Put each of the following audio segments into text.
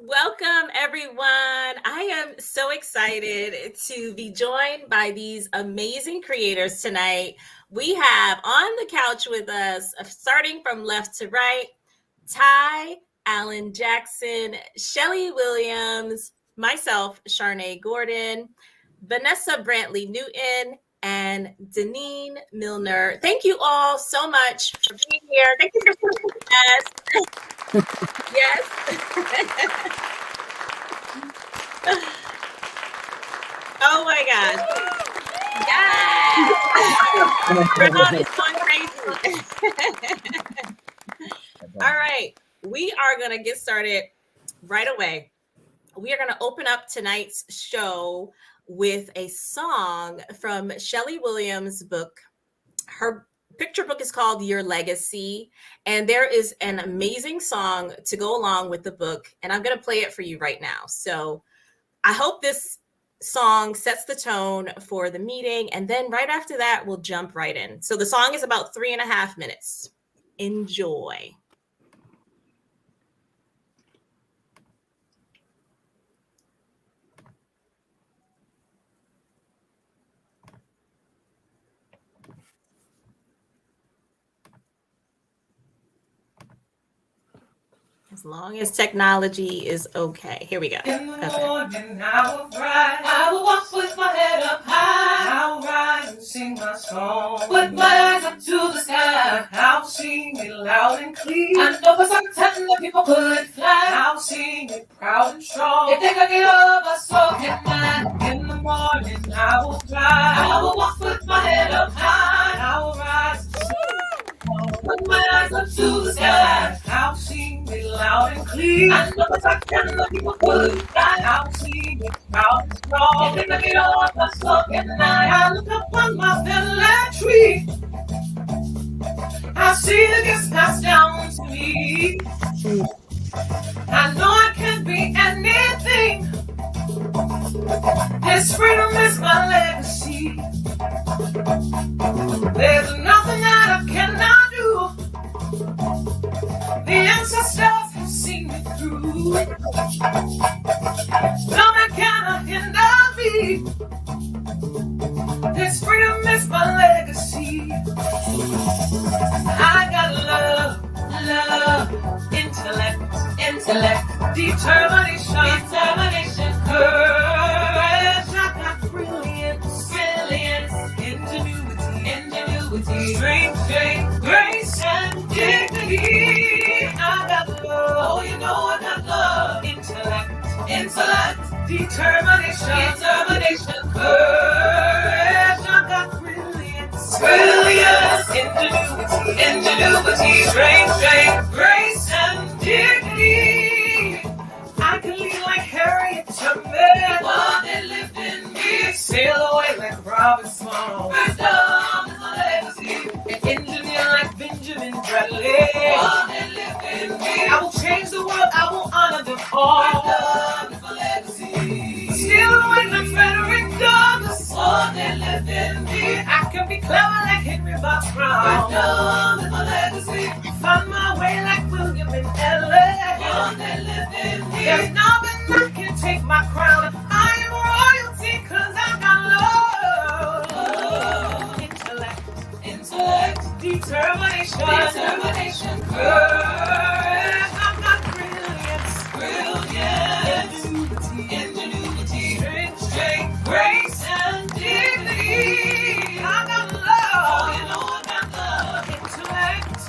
Welcome, everyone. I am so excited to be joined by these amazing creators tonight. We have on the couch with us, starting from left to right, Ty Allan Jackson, Schele Williams, myself, Charnaie Gordon, Vanessa Brantley-Newton, and Denene Millner. Thank you all so much for being here. Thank you for supporting us. Yes. Oh my gosh. Yes. It's going crazy. All right. We are going to get started right away. We are going to open up tonight's show with a song from Schele Williams' book. Her picture book is called Your Legacy, and there is an amazing song to go along with the book, and I'm going to play it for you right now. So I hope this song sets the tone for the meeting, and then right after that, we'll jump right in. So the song is about 3.5 minutes. Enjoy. As long as technology is okay. Here we go. In the morning, I will rise. I will walk with my head up high. I will rise and sing my song. With my eyes up to the sky. I'll sing it loud and clear. I know for certain that people could fly. I'll sing it proud and strong. If they could get over, so can I. In the morning, I will rise. I will walk with my head up high. I will rise and sing. Put my eyes up to the sky. I'll sing it loud and clear. I know it's like the people would fly. I'll sing it proud and strong. If they get off the smoke at night, I look up on my family tree. I see the gifts passed down to me. I know I can be anything. This freedom is my legacy. There's nothing that I cannot do. The ancestors have seen me through. No man cannot hinder me. This freedom is my legacy. I got love, intellect, determination, courage. I got brilliance, ingenuity, strength, grace, and dignity. I got love, oh, you know I got love, intellect, determination, courage. I got brilliance, ingenuity, strength, grace, and dignity. I can lead like Harriet Tubman, one that lived in me, sail away like Robin Swan. Wisdom is my legacy. An engineer like Benjamin Bradley, one that lived in me. I will change the world, I will honor them all. Wisdom is my legacy. Sail away like Frederick Douglass, one that lived in me. I can be clever like Henry Box Brown. Wisdom is my legacy. Find my way like William and Ellen, one that lived in me. There's nothing that can take my crown. I am royalty cause I got love. Intellect, determination, courage. I got brilliance, ingenuity, strength, grace, and dignity. I got love, oh, you know I got love.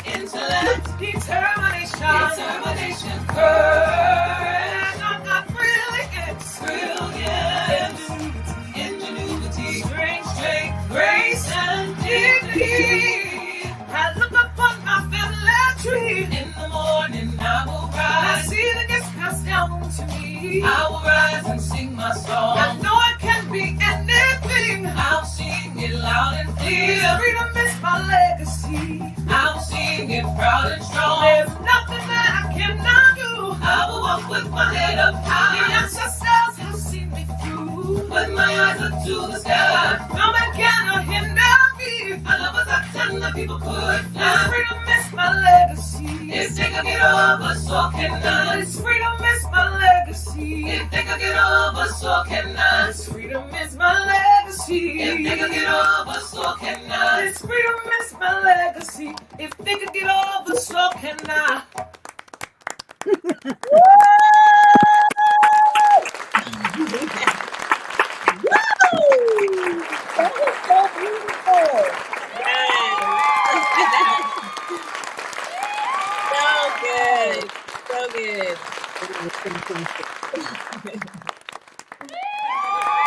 Intellect, determination, courage. I got brilliance, ingenuity, strength, grace, and dignity. I look upon my family tree. In the morning I will rise. I see the gifts passed down to me. I will rise and sing my song. I know I can be anything. I'll sing it loud and clear. Freedom is my legacy. I'll sing it proud and strong. There's nothing that I cannot do. I will walk with my head up high. The ancestors have seen me through. With my eyes up to the sky. No man cannot hinder me. I love us up 10 the people could fly. Freedom is my legacy. If they can get over, so can I. This freedom is my legacy. legacy. If they could get over, so can I. This freedom is my legacy. If they could get over, so can I. This freedom is my legacy. If they could get over, so can I. That was so beautiful. So good.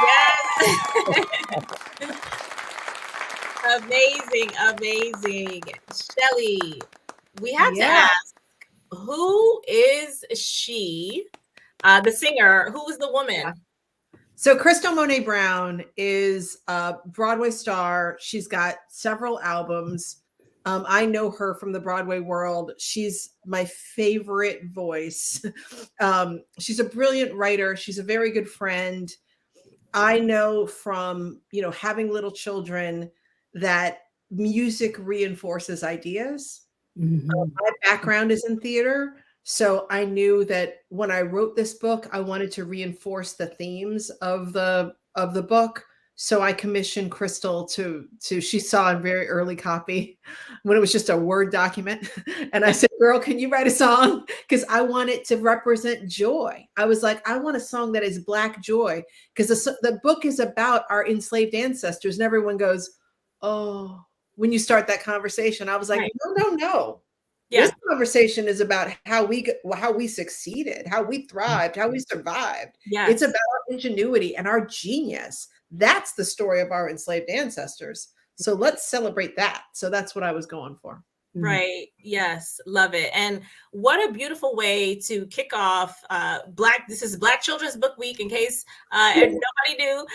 Yes. Amazing. Schele, we have to ask, who is she? The singer, who is the woman? So Crystal Monet Brown is a Broadway star. She's got several albums. I know her from the Broadway world. She's my favorite voice. She's a brilliant writer. She's a very good friend. I know from, having little children that music reinforces ideas. Mm-hmm. My background is in theater. So I knew that when I wrote this book, I wanted to reinforce the themes of the book. So I commissioned Crystal to she saw a very early copy when it was just a Word document. And I said, girl, can you write a song? Because I want it to represent joy. I was like, I want a song that is Black joy, because the book is about our enslaved ancestors. And everyone goes, oh, when you start that conversation, I was like, no. Yeah. This conversation is about how we succeeded, how we thrived, how we survived. Yes. It's about our ingenuity and our genius. That's the story of our enslaved ancestors. So let's celebrate that. So that's what I was going for. Right. Yes. Love it. And what a beautiful way to kick off this is Black Children's Book Week, in case nobody knew.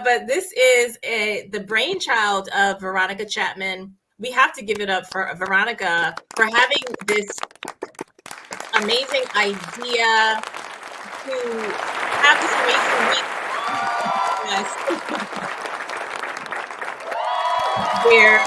But this is the brainchild of Veronica Chapman. We have to give it up for Veronica for having this amazing idea to have this amazing week. Yes. where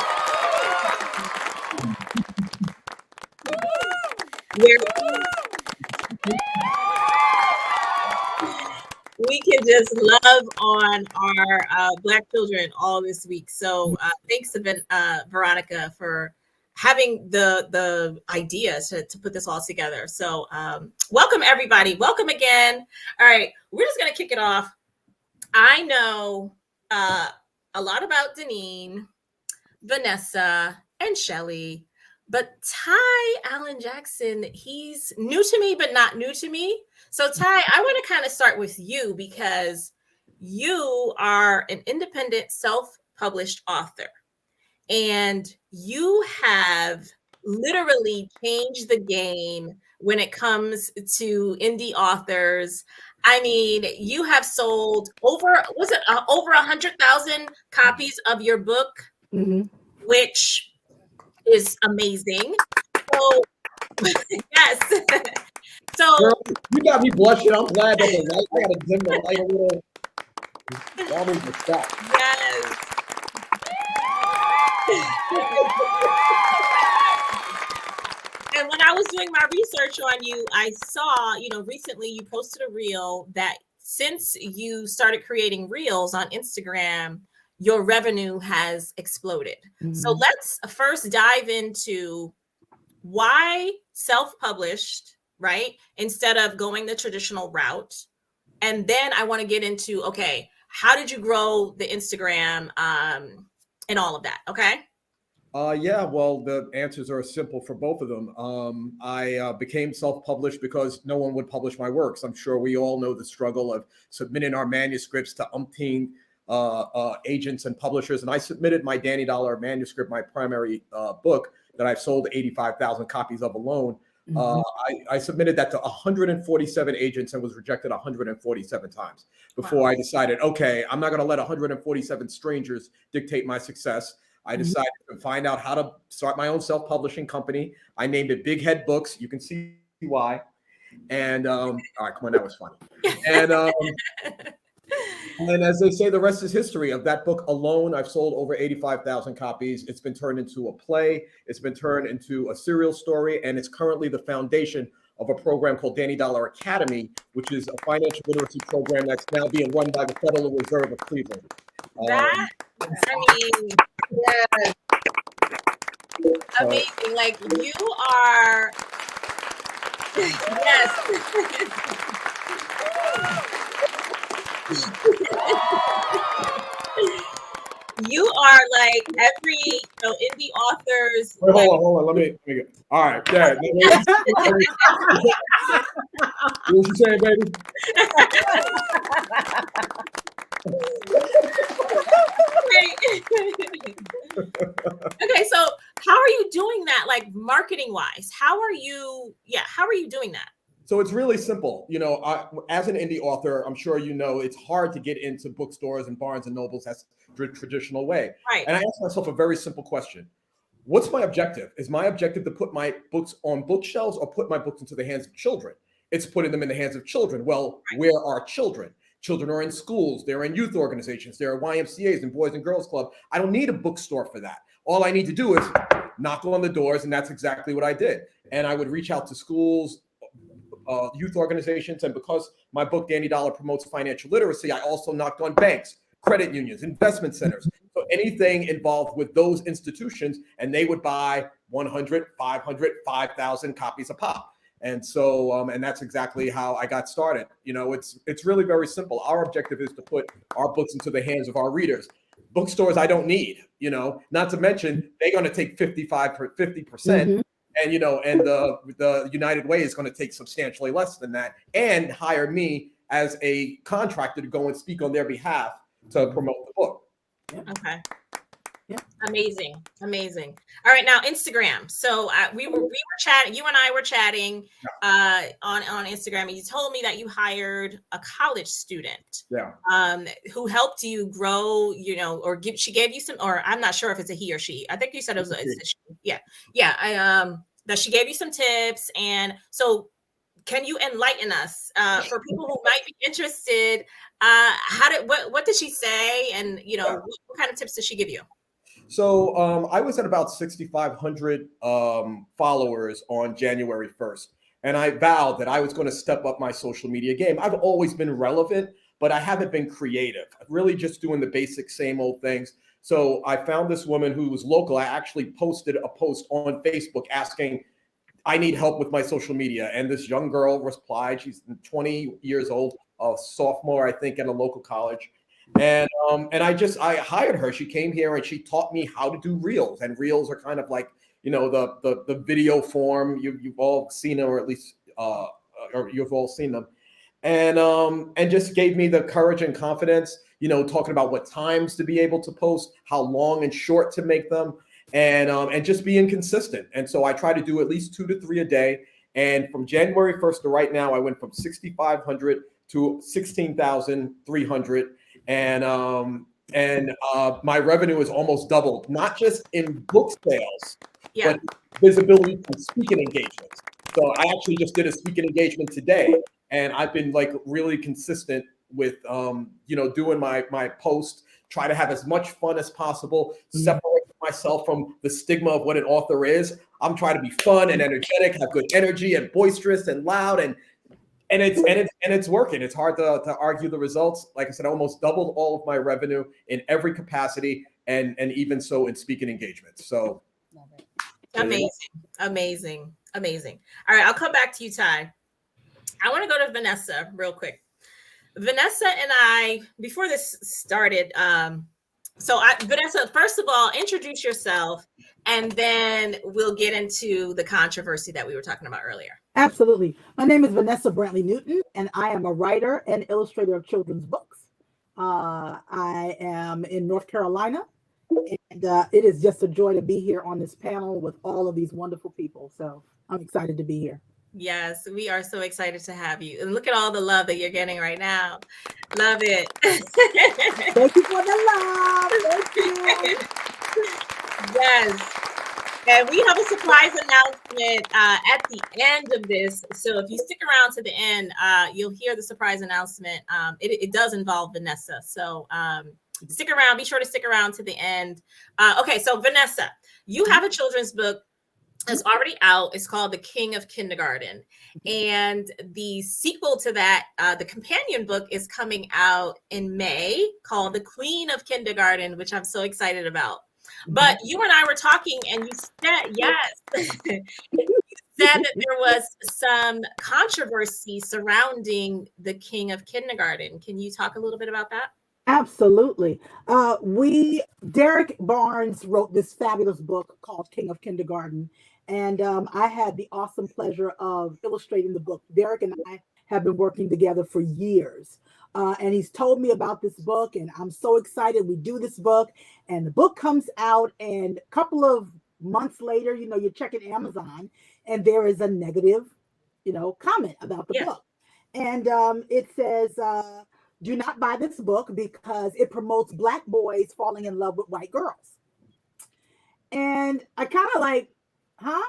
we can just love on our Black children all this week. So thanks to Veronica for having the ideas to put this all together. So welcome, everybody. Welcome again. All right, we're just going to kick it off. I know a lot about Denene, Vanessa, and Schele, but Ty Allan Jackson, he's new to me, but not new to me. So Ty, I want to kind of start with you because you are an independent self-published author and you have literally changed the game when it comes to indie authors. I mean, you have sold over 100,000 copies of your book, which is amazing. So, yes. So girl, you got me blushing. I'm glad that the light, I got to dim the light a little. Yes. And when I was doing my research on you, I saw, recently you posted a reel that since you started creating reels on Instagram, your revenue has exploded. So let's first dive into why self-published, right? Instead of going the traditional route. And then I want to get into, okay, how did you grow the Instagram and all of that? Okay. Yeah, well, the answers are simple for both of them. I became self-published because no one would publish my works. I'm sure we all know the struggle of submitting our manuscripts to umpteen agents and publishers. And I submitted my Danny Dollar manuscript, my primary book that I've sold 85,000 copies of alone. I submitted that to 147 agents and was rejected 147 times before I decided, okay, I'm not going to let 147 strangers dictate my success. I decided to find out how to start my own self-publishing company. I named it Big Head Books. You can see why. And all right, come on, that was funny. And as they say, the rest is history. Of that book alone, I've sold over 85,000 copies. It's been turned into a play. It's been turned into a serial story, and it's currently the foundation of a program called Danny Dollar Academy, which is a financial literacy program that's now being run by the Federal Reserve of Cleveland. That, I mean, Yes. amazing. Like you are, yes. You are like every indie authors. Wait, Like, hold on. Let me get. All right, yeah. What you saying, baby? Okay, so how are you doing that, like marketing wise? How are you doing that? So it's really simple. As an indie author, I'm sure you know it's hard to get into bookstores and Barnes and Nobles. That's the traditional way. Right. And I asked myself a very simple question. What's my objective? Is my objective to put my books on bookshelves or put my books into the hands of children? It's putting them in the hands of children. Well, where are children? Children are in schools. They're in youth organizations. There are YMCAs and Boys and Girls Club. I don't need a bookstore for that. All I need to do is knock on the doors, and that's exactly what I did. And I would reach out to schools, youth organizations, and because my book Danny Dollar promotes financial literacy, I also knocked on banks, credit unions, investment centers, so anything involved with those institutions, and they would buy 100, 500, 5,000 copies a pop. And so, and that's exactly how I got started. It's really very simple. Our objective is to put our books into the hands of our readers. Bookstores I don't need, not to mention they're going to take 50%. Mhm. And and the United Way is going to take substantially less than that and hire me as a contractor to go and speak on their behalf to promote the book. Okay. Yeah. Amazing. All right, now Instagram. So we were chatting. You and I were chatting on Instagram, and you told me that you hired a college student. Yeah. Who helped you grow. She gave you some, or I'm not sure if it's a he or she. I think you said it was a she. Yeah. That she gave you some tips, and so can you enlighten us for people who might be interested? What did she say, and what kind of tips did she give you? So I was at about 6,500 followers on January 1st, and I vowed that I was going to step up my social media game. I've always been relevant, but I haven't been creative. Really just doing the basic same old things. So I found this woman who was local. I actually posted a post on Facebook asking, I need help with my social media. And this young girl replied. She's 20 years old, a sophomore, I think, at a local college. And I hired her. She came here and she taught me how to do reels. And reels are kind of like, the video form. You've all seen them, or at least or you've all seen them. And just gave me the courage and confidence, talking about what times to be able to post, how long and short to make them, and just being consistent. And so I try to do at least 2 to 3 a day. And from January 1st to right now, I went from 6,500 to 16,300. And my revenue is almost doubled, not just in book sales, but visibility from speaking engagements. So I actually just did a speaking engagement today, and I've been like really consistent with, doing my post, try to have as much fun as possible, separate myself from the stigma of what an author is. I'm trying to be fun and energetic, have good energy and boisterous and loud, and it's working. It's hard to argue the results. Like I said, I almost doubled all of my revenue in every capacity, and even so in speaking engagements. So amazing. All right, I'll come back to you, Ty. I want to go to Vanessa real quick. Vanessa and I, before this started, Vanessa, first of all, introduce yourself, and then we'll get into the controversy that we were talking about earlier. Absolutely. My name is Vanessa Brantley-Newton, and I am a writer and illustrator of children's books. I am in North Carolina, and it is just a joy to be here on this panel with all of these wonderful people. So I'm excited to be here. Yes, we are so excited to have you. And look at all the love that you're getting right now. Love it. Thank you for the love. Thank you. Yes. And we have a surprise announcement at the end of this. So if you stick around to the end, you'll hear the surprise announcement. It does involve Vanessa. So stick around. Be sure to stick around to the end. Okay, so Vanessa, you have a children's book is already out. It's called The King of Kindergarten. And the sequel to that, the companion book, is coming out in May called The Queen of Kindergarten, which I'm so excited about. But you and I were talking and you said, yes, you said that there was some controversy surrounding The King of Kindergarten. Can you talk a little bit about that? Absolutely. Derek Barnes wrote this fabulous book called King of Kindergarten. And I had the awesome pleasure of illustrating the book. Derek and I have been working together for years. And he's told me about this book, and I'm so excited we do this book. And the book comes out, and a couple of months later, you're checking Amazon, and there is a negative, comment about the book. And it says, do not buy this book because it promotes Black boys falling in love with white girls. And I kind of like, huh?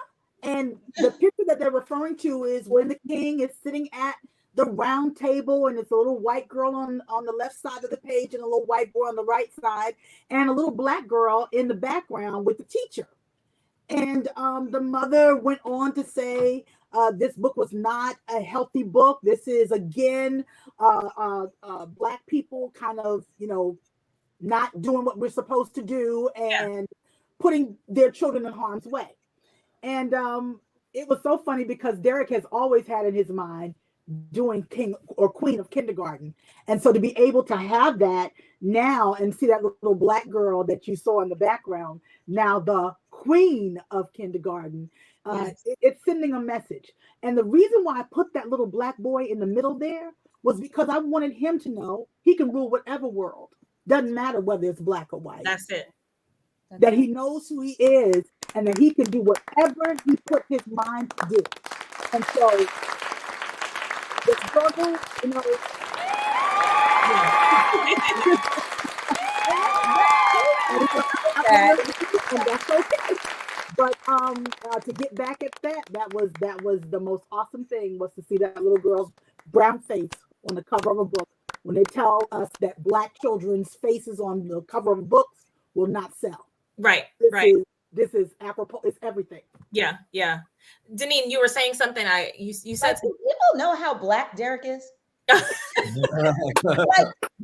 And the picture that they're referring to is when the king is sitting at the round table, and it's a little white girl on the left side of the page and a little white boy on the right side, and a little Black girl in the background with the teacher. And the mother went on to say, this book was not a healthy book. This is, again, Black people kind of, not doing what we're supposed to do and putting their children in harm's way. And it was so funny because Derek has always had in his mind doing King or Queen of Kindergarten. And so to be able to have that now and see that little Black girl that you saw in the background, now the Queen of Kindergarten, it's sending a message. And the reason why I put that little Black boy in the middle there was because I wanted him to know he can rule whatever world. Doesn't matter whether it's Black or white. That's it. That he knows who he is and that he can do whatever he put his mind to do. And so the struggle, and that's okay. But to get back at that was the most awesome thing, was to see that little girl's brown face on the cover of a book when they tell us that Black children's faces on the cover of books will not sell. Right. This is apropos. It's everything. Yeah. Denene, you were saying something. You said people know how Black Derek is. Like,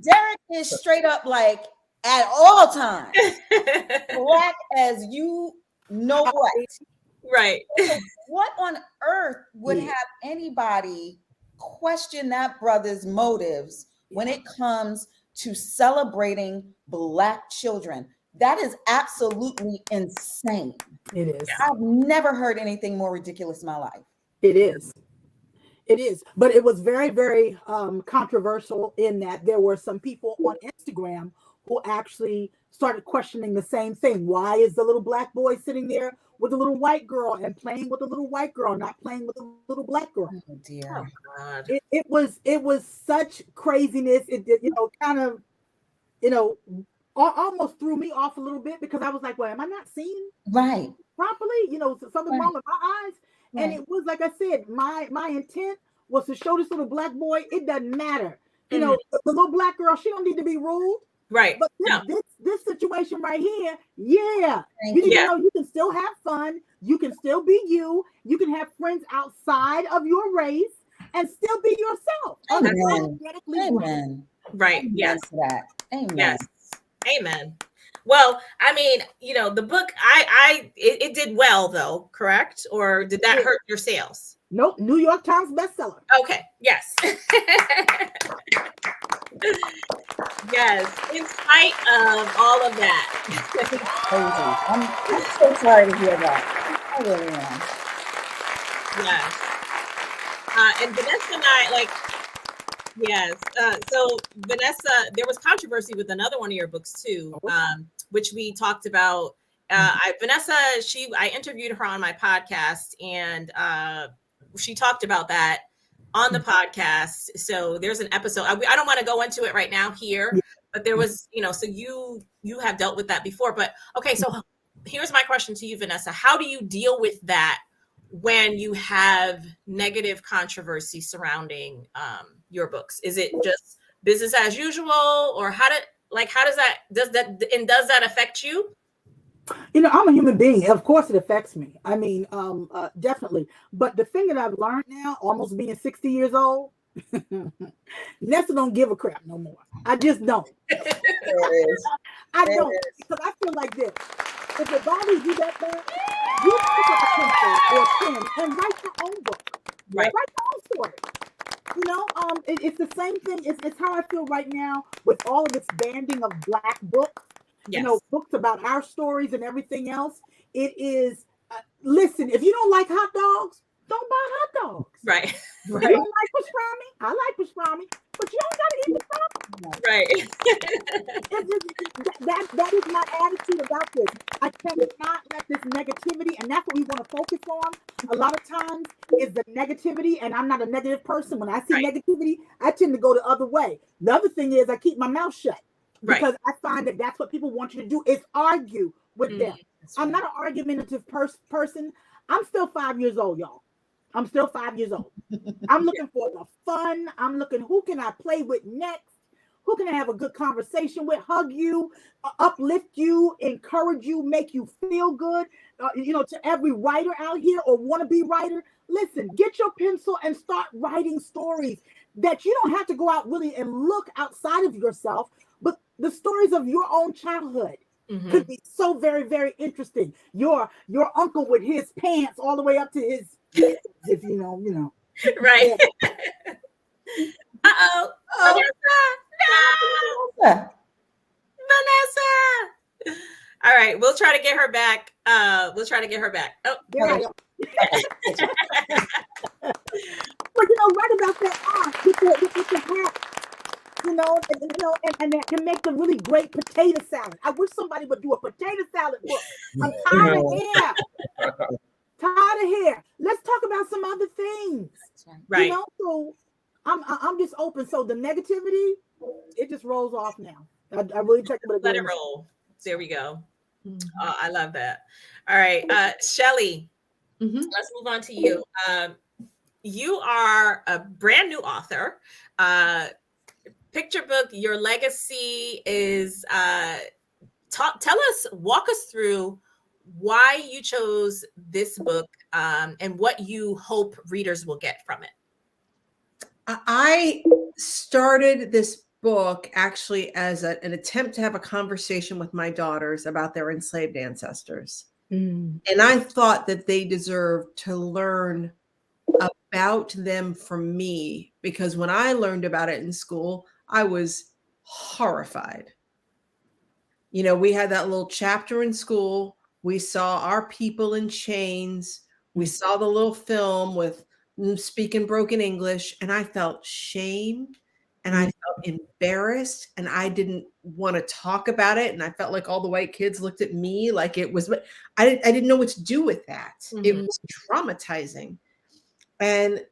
Derek is straight up like at all times Black as you know what. Right. So what on earth would have anybody question that brother's motives when it comes to celebrating Black children? That is absolutely insane. It is. I've never heard anything more ridiculous in my life. It is. But it was very, very controversial in that there were some people on Instagram who actually started questioning the same thing. Why is the little Black boy sitting there with the little white girl and playing with the little white girl, not playing with the little Black girl? Oh dear. Oh, God. It was such craziness. It kind of, almost threw me off a little bit, because I was like, well, am I not seeing Right. properly? Something wrong with my eyes. Right. And it was, like I said, my intent was to show this little Black boy, it doesn't matter. The little Black girl, she don't need to be ruled. Right. But this situation right here, you can still have fun. You can still be you. You can have friends outside of your race and still be yourself. Amen. Amen. Right. Amen Yes. to that. Amen. Yes. Amen. Well, I mean, the book, it did well though, correct? Or did that hurt your sales? Nope. New York Times bestseller. Okay. Yes. Yes. In spite of all of that. I'm so sorry to hear that. I really am. Yes. And Vanessa and I, yes. So Vanessa, there was controversy with another one of your books too, which we talked about. Vanessa, I interviewed her on my podcast, and she talked about that on the podcast. So there's an episode. I don't want to go into it right now here, but there was, so you have dealt with that before. But okay, so here's my question to you, Vanessa. How do you deal with that when you have negative controversy surrounding your books? Is it just business as usual, or does that affect you? You know, I'm a human being. Of course, it affects me. I mean, definitely. But the thing that I've learned now, almost being 60 years old, Nessa don't give a crap no more. I just don't. There it is. I There don't, it is. because I feel like this. If it bothers you that bad, you pick up a pencil or a pen and write your own book. Right. Write your own story. You know, it's the same thing. It's how I feel right now with all of this banding of Black books. Yes. You know, books about our stories and everything else. It is, listen, if you don't like hot dogs, don't buy hot dogs. Right. If you don't like pastrami, I like pastrami, but you don't got to eat pastrami. Right. That is my attitude about this. I cannot let this negativity, and that's what we want to focus on. A lot of times is the negativity, and I'm not a negative person. When I see Right. negativity, I tend to go the other way. The other thing is I keep my mouth shut. Right. Because I find that that's what people want you to do is argue with them. That's I'm right. not an argumentative person. I'm still 5 years old, y'all. I'm still 5 years old. I'm looking for the fun. I'm looking, who can I play with next? Who can I have a good conversation with, hug you, uplift you, encourage you, make you feel good? You know, to every writer out here or wannabe writer, listen, get your pencil and start writing stories that you don't have to go out really and look outside of yourself, but the stories of your own childhood Mhm. could be so very, very interesting. Your uncle with his pants all the way up to his, if you know. Right. Uh-oh. Vanessa. No. Yeah. Vanessa. All right. We'll try to get her back. Oh, There I go. But you know, right about that aunt with the hat, and that can make a really great potato salad. I wish somebody would do a potato salad book. I'm tired of hair. Tired of hair. Let's talk about some other things. That's right. right. You know, so I'm just open. So the negativity, it just rolls off now. I really take it with a Let grain it of roll. There we go. Mhm. Oh, I love that. All right. Schele, Mhm. let's move on to you. You are a brand new author. Picture book, your legacy is walk us through why you chose this book and what you hope readers will get from it. I started this book actually as an attempt to have a conversation with my daughters about their enslaved ancestors. Mm. And I thought that they deserved to learn about them from me, because when I learned about it in school, I was horrified. You know, we had that little chapter in school. We saw our people in chains. We saw the little film with speaking broken English, and I felt shame and I felt embarrassed, and I didn't want to talk about it. And I felt like all the white kids looked at me like it was, I didn't know what to do with that. It Mhm. was traumatizing. And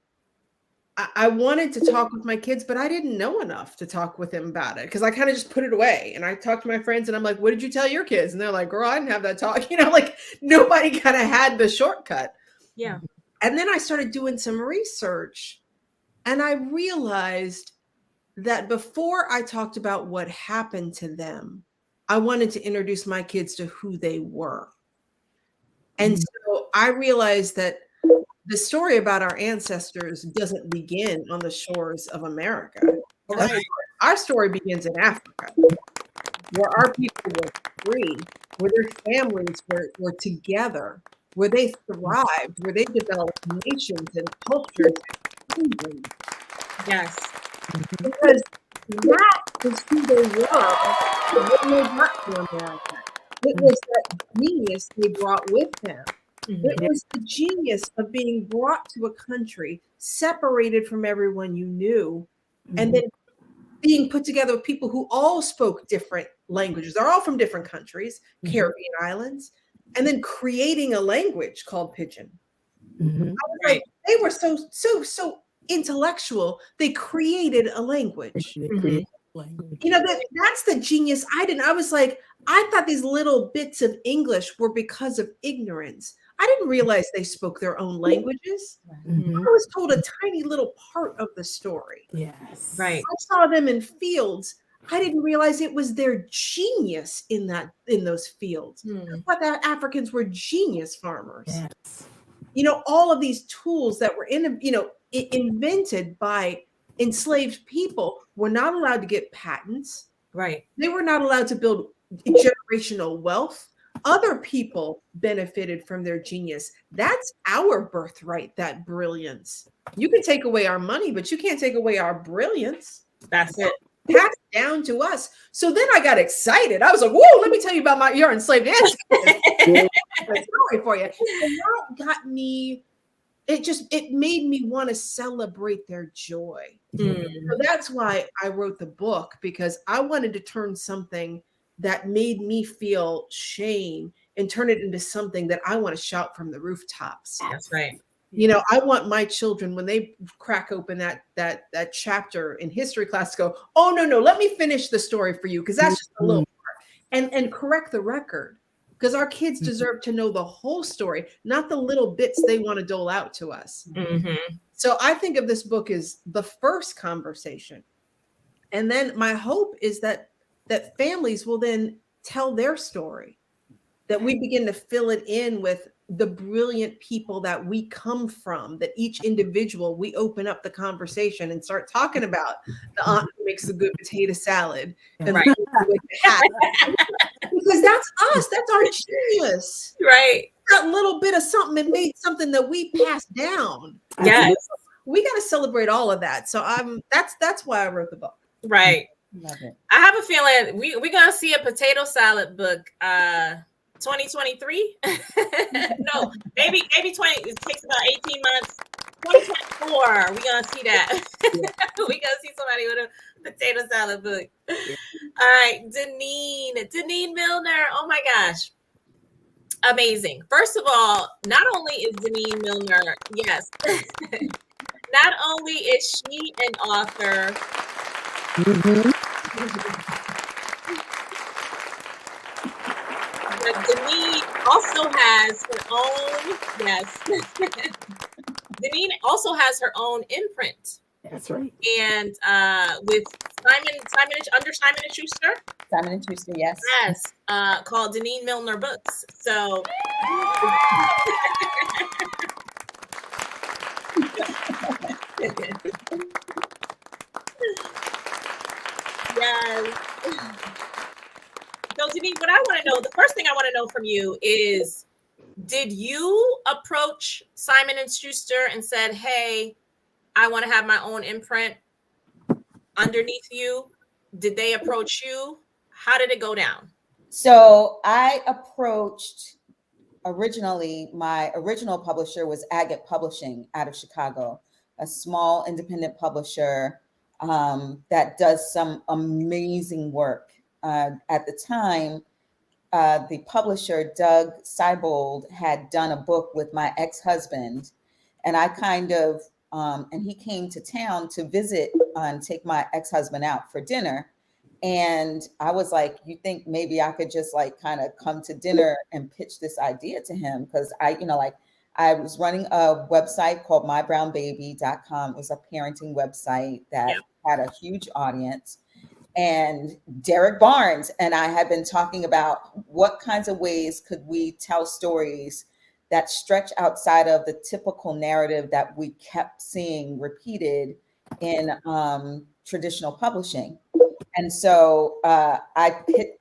I wanted to talk with my kids, but I didn't know enough to talk with them about it, because I kind of just put it away. And I talked to my friends and I'm like, what did you tell your kids? And they're like, girl, I didn't have that talk. You know, like nobody kind of had the shortcut. Yeah. And then I started doing some research, and I realized that before I talked about what happened to them, I wanted to introduce my kids to who they were. And so I realized that the story about our ancestors doesn't begin on the shores of America. Right. Our story begins in Africa, where our people were free, where their families were together, where they thrived, where they developed nations and cultures and kingdoms. Yes. Because that is who they were when they got to America. It was that genius they brought with them. It was the genius of being brought to a country separated from everyone you knew, and then being put together with people who all spoke different languages. They're all from different countries, Caribbean islands, and then creating a language called Pidgin. I was like, they were so intellectual. They created a language. language. You know, that's the genius. I was like, I thought these little bits of English were because of ignorance. I didn't realize they spoke their own languages. Mhm. I was told a tiny little part of the story. Yes. Right. I saw them in fields. I didn't realize it was their genius in those fields. I thought that Africans were genius farmers. Yes. You know, all of these tools that were invented by enslaved people were not allowed to get patents. Right. They were not allowed to build generational wealth. Other people benefited from their genius. That's our birthright, that brilliance. You can take away our money, but you can't take away our brilliance. That's it. Passed down to us. So then I got excited. I was like, whoa, let me tell you about your enslaved ancestors. Story for you. And that got me, it made me want to celebrate their joy. So that's why I wrote the book, because I wanted to turn something that made me feel shame and turn it into something that I want to shout from the rooftops. That's right. You know, I want my children, when they crack open that chapter in history class, to go, oh, no, let me finish the story for you, because that's just a little part, and correct the record, because our kids deserve to know the whole story, not the little bits they want to dole out to us. So I think of this book as the first conversation. And then my hope is that families will then tell their story, that we begin to fill it in with the brilliant people that we come from, that each individual, we open up the conversation and start talking about the aunt who makes the good potato salad. And Right. with the hat. Because that's us. That's our genius. Right. That little bit of something that made something that we passed down. Yes. We got to celebrate all of that. So that's why I wrote the book. Right. Love it. I have a feeling we're gonna see a potato salad book 2023. No, maybe 20. It takes about 18 months. 2024, we're gonna see that. We're gonna see somebody with a potato salad book. All right, Denene Millner. Oh my gosh. Amazing. First of all, not only is Denene Millner, yes, not only is she an author, but Denene also has her own, yes. Denene also has her own imprint. That's right. And with under Simon & Schuster. Simon and Schuster, yes. Yes, called Denene Millner Books. So yes. So Denene, what I want to know, the first thing I want to know from you is, did you approach Simon & Schuster and said, hey, I want to have my own imprint underneath you? Did they approach you? How did it go down? So I approached, originally, my original publisher was Agate Publishing out of Chicago, a small independent publisher that does some amazing work. At the time, the publisher, Doug Seibold, had done a book with my ex-husband, and I kind of, and he came to town to visit and take my ex-husband out for dinner. And I was like, you think maybe I could just like kind of come to dinner and pitch this idea to him? Because I was running a website called mybrownbaby.com. It was a parenting website that had a huge audience. And Derek Barnes and I had been talking about what kinds of ways could we tell stories that stretch outside of the typical narrative that we kept seeing repeated in traditional publishing. And so I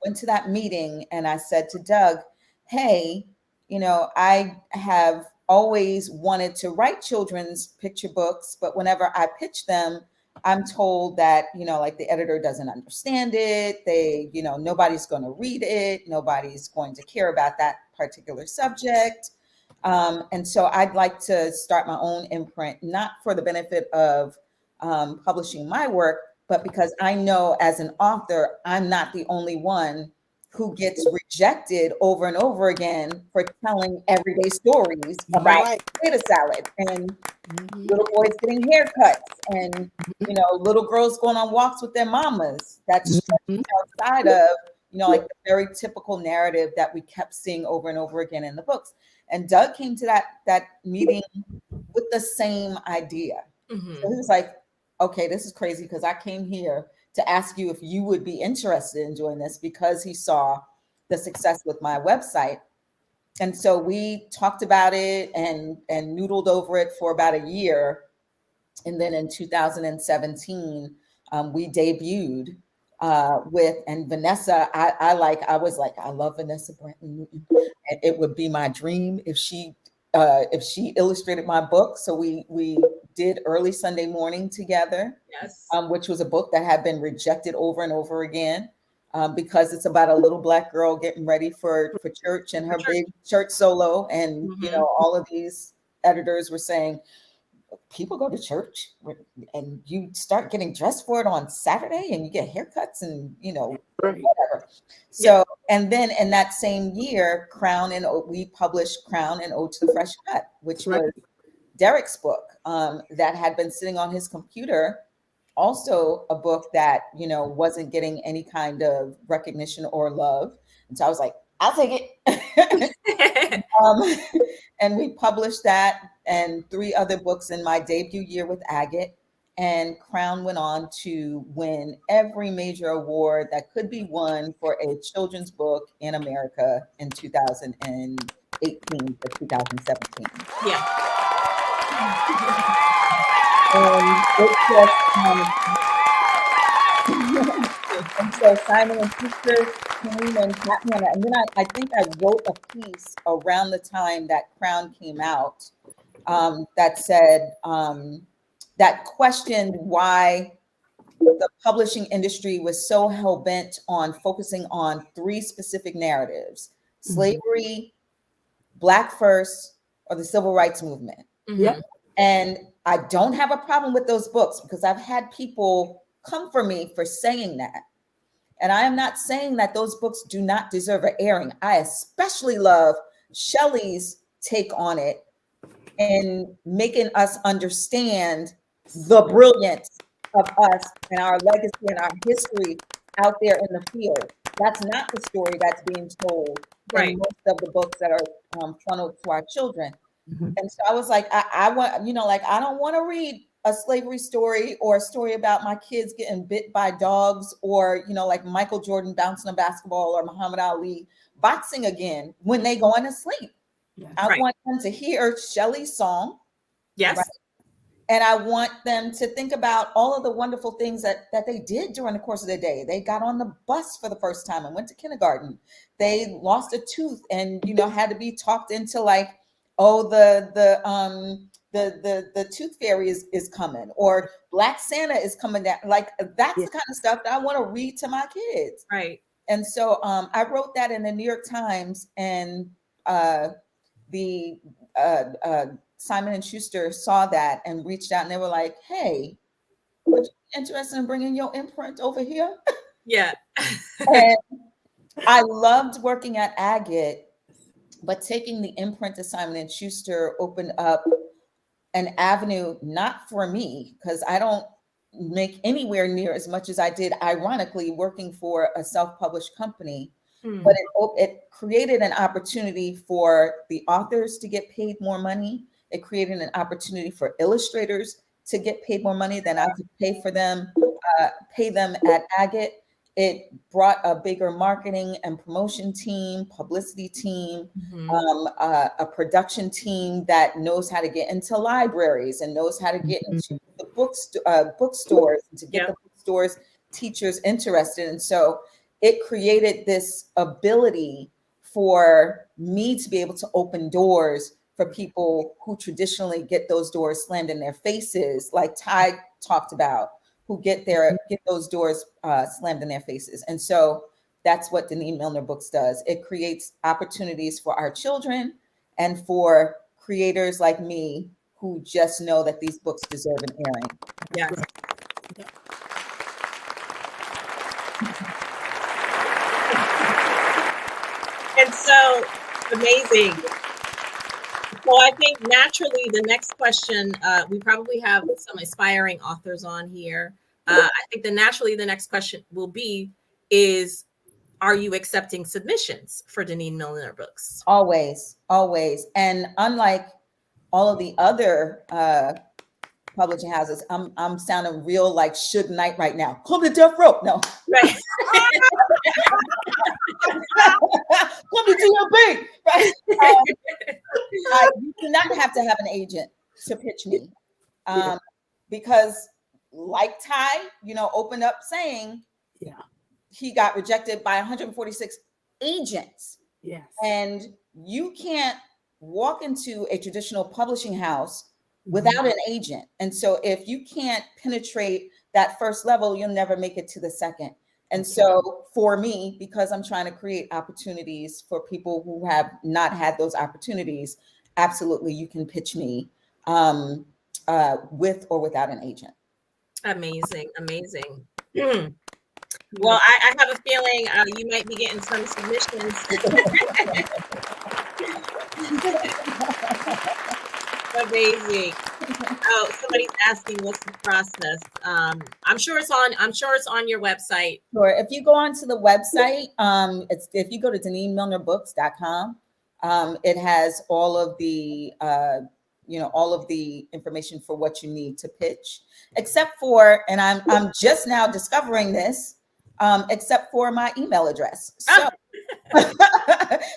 went to that meeting and I said to Doug, hey, I have always wanted to write children's picture books, but whenever I pitch them, I'm told that, like the editor doesn't understand it. They, nobody's going to read it. Nobody's going to care about that particular subject. And so I'd like to start my own imprint, not for the benefit of publishing my work, but because I know as an author, I'm not the only one who gets rejected over and over again for telling everyday stories about potato salad and little boys getting haircuts and, little girls going on walks with their mamas. That's outside of, like the very typical narrative that we kept seeing over and over again in the books. And Doug came to that meeting with the same idea. So he was like, okay, this is crazy because I came here to ask you if you would be interested in doing this because he saw the success with my website. And so we talked about it and noodled over it for about a year. And then in 2017, we debuted with, and Vanessa, I was like, I love Vanessa Brantley-Newton. And it would be my dream if she illustrated my book. So we did Early Sunday Morning together, Yes. Which was a book that had been rejected over and over again. Because it's about a little Black girl getting ready for church and her big church solo. And, you know, all of these editors were saying, people go to church and you start getting dressed for it on Saturday and you get haircuts and, you know, whatever. So, and then in that same year, we published Crown and Ode to the Fresh Cut, which was Derek's book that had been sitting on his computer. Also a book that, you know, wasn't getting any kind of recognition or love. And so I was like, I'll take it. And we published that and 3 other books in my debut year with Agate. And Crown went on to win every major award that could be won for a children's book in America in 2018 to 2017. Yeah. And so Simon and Schuster came and tapped me on that. And then I think I wrote a piece around the time that Crown came out that said, that questioned why the publishing industry was so hell-bent on focusing on 3 specific narratives: slavery, Black first, or the civil rights movement. Yep. And I don't have a problem with those books because I've had people come for me for saying that. And I am not saying that those books do not deserve an airing. I especially love Shele's take on it and making us understand the brilliance of us and our legacy and our history out there in the field. That's not the story that's being told in most of the books that are funneled to our children. And so I was like, I want, you know, like, I don't want to read a slavery story or a story about my kids getting bit by dogs or, you know, like Michael Jordan bouncing a basketball or Muhammad Ali boxing again when they go into sleep. I want them to hear Shele's song. Yes. Right? And I want them to think about all of the wonderful things that they did during the course of the day. They got on the bus for the first time and went to kindergarten. They lost a tooth and, you know, had to be talked into like, oh, the tooth fairy is coming, or Black Santa is coming down. Like, that's the kind of stuff that I want to read to my kids. Right. And so I wrote that in the New York Times, and the Simon and Schuster saw that and reached out, and they were like, "Hey, would you be interested in bringing your imprint over here?" Yeah. And I loved working at Agate, but taking the imprint to Simon and Schuster opened up an avenue, not for me, because I don't make anywhere near as much as I did, ironically, working for a self-published company. But it created an opportunity for the authors to get paid more money. It created an opportunity for illustrators to get paid more money than I could pay them at Agate. It brought a bigger marketing and promotion team, publicity team, a production team that knows how to get into libraries and knows how to get into the bookstores, and to get the bookstores teachers interested. And so it created this ability for me to be able to open doors for people who traditionally get those doors slammed in their faces, like Ty talked about, who get those doors slammed in their faces. And so that's what Denene Millner Books does. It creates opportunities for our children and for creators like me who just know that these books deserve an airing. Yes. And so amazing. So I think naturally the next question, we probably have some aspiring authors on here. I think the next question will be is, are you accepting submissions for Denene Millner Books? Always, always. And unlike all of the other publishing houses. I'm sounding real like Suge Knight right now. Come to death row. No. Right. Come to DMB. Right. You do not have to have an agent to pitch me. Because like Ty, opened up saying he got rejected by 146 agents. Yes. And you can't walk into a traditional publishing house without an agent. And so if you can't penetrate that first level, you'll never make it to the second. And so for me, because I'm trying to create opportunities for people who have not had those opportunities, absolutely, you can pitch me with or without an agent. Amazing. Well, I have a feeling you might be getting some submissions. Amazing. Oh, somebody's asking what's the process. I'm sure it's on your website. Sure. If you go onto the website, if you go to DeneneMillnerBooks.com, it has all of the information for what you need to pitch, except for, and I'm just now discovering this, except for my email address. So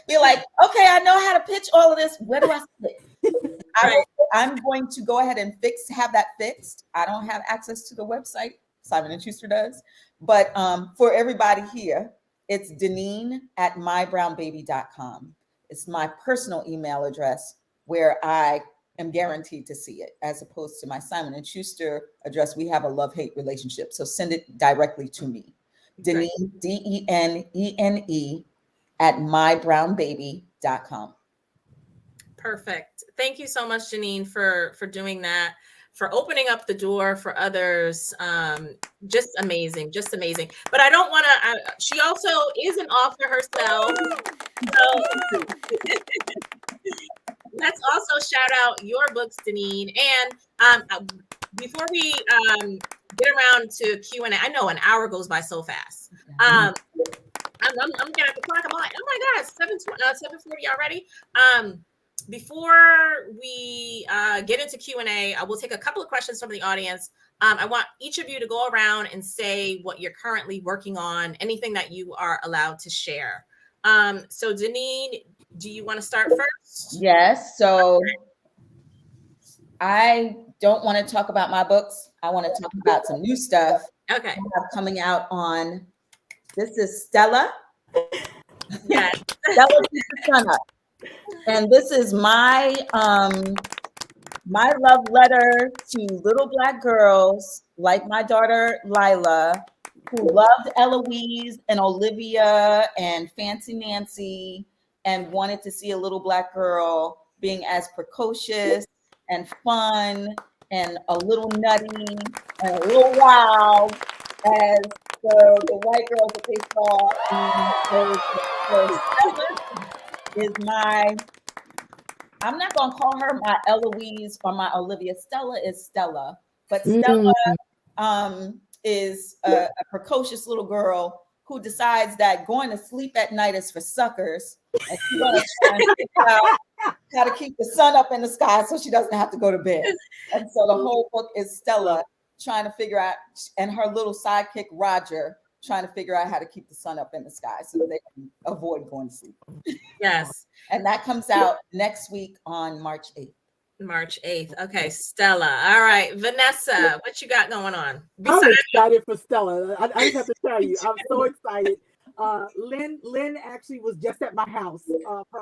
be like, okay, I know how to pitch all of this. Where do I sit? I'm going to go ahead and have that fixed. I don't have access to the website. Simon & Schuster does. But for everybody here, it's Denene@mybrownbaby.com. It's my personal email address where I am guaranteed to see it, as opposed to my Simon & Schuster address. We have a love-hate relationship. So send it directly to me. Denene, DENENE @mybrownbaby.com. Perfect. Thank you so much, Denene, for doing that, for opening up the door for others. Just amazing. But I don't want to, she also is an author herself. So let's also shout out your books, Denene. And before we get around to Q&A, I know an hour goes by so fast. I'm looking at the clock. I'm like, oh my God, 7:40 already. Before we get into Q&A, I will take a couple of questions from the audience. I want each of you to go around and say what you're currently working on, anything that you are allowed to share. So Denene, do you want to start first? Yes. So I don't want to talk about my books. I want to talk about some new stuff. Okay. Coming out on, this is Stella. Yes. Stella Keep the Sun Up. And this is my love letter to little Black girls like my daughter Lila, who loved Eloise and Olivia and Fancy Nancy and wanted to see a little Black girl being as precocious and fun and a little nutty and a little wild as the white girls that they saw. Is I'm not going to call her my Eloise or my Olivia. Stella is Stella, but Stella is a precocious little girl who decides that going to sleep at night is for suckers, and she's going to try and figure out how to keep the sun up in the sky so she doesn't have to go to bed. And so the whole book is Stella trying to figure out, and her little sidekick Roger trying to figure out how to keep the sun up in the sky so that they can avoid going to sleep. Yes. And that comes out next week on March 8th. March 8th. Okay, Stella. All right, Vanessa, what you got going on? I'm excited for Stella. I just have to tell you, I'm so excited. Lynn actually was just at my house.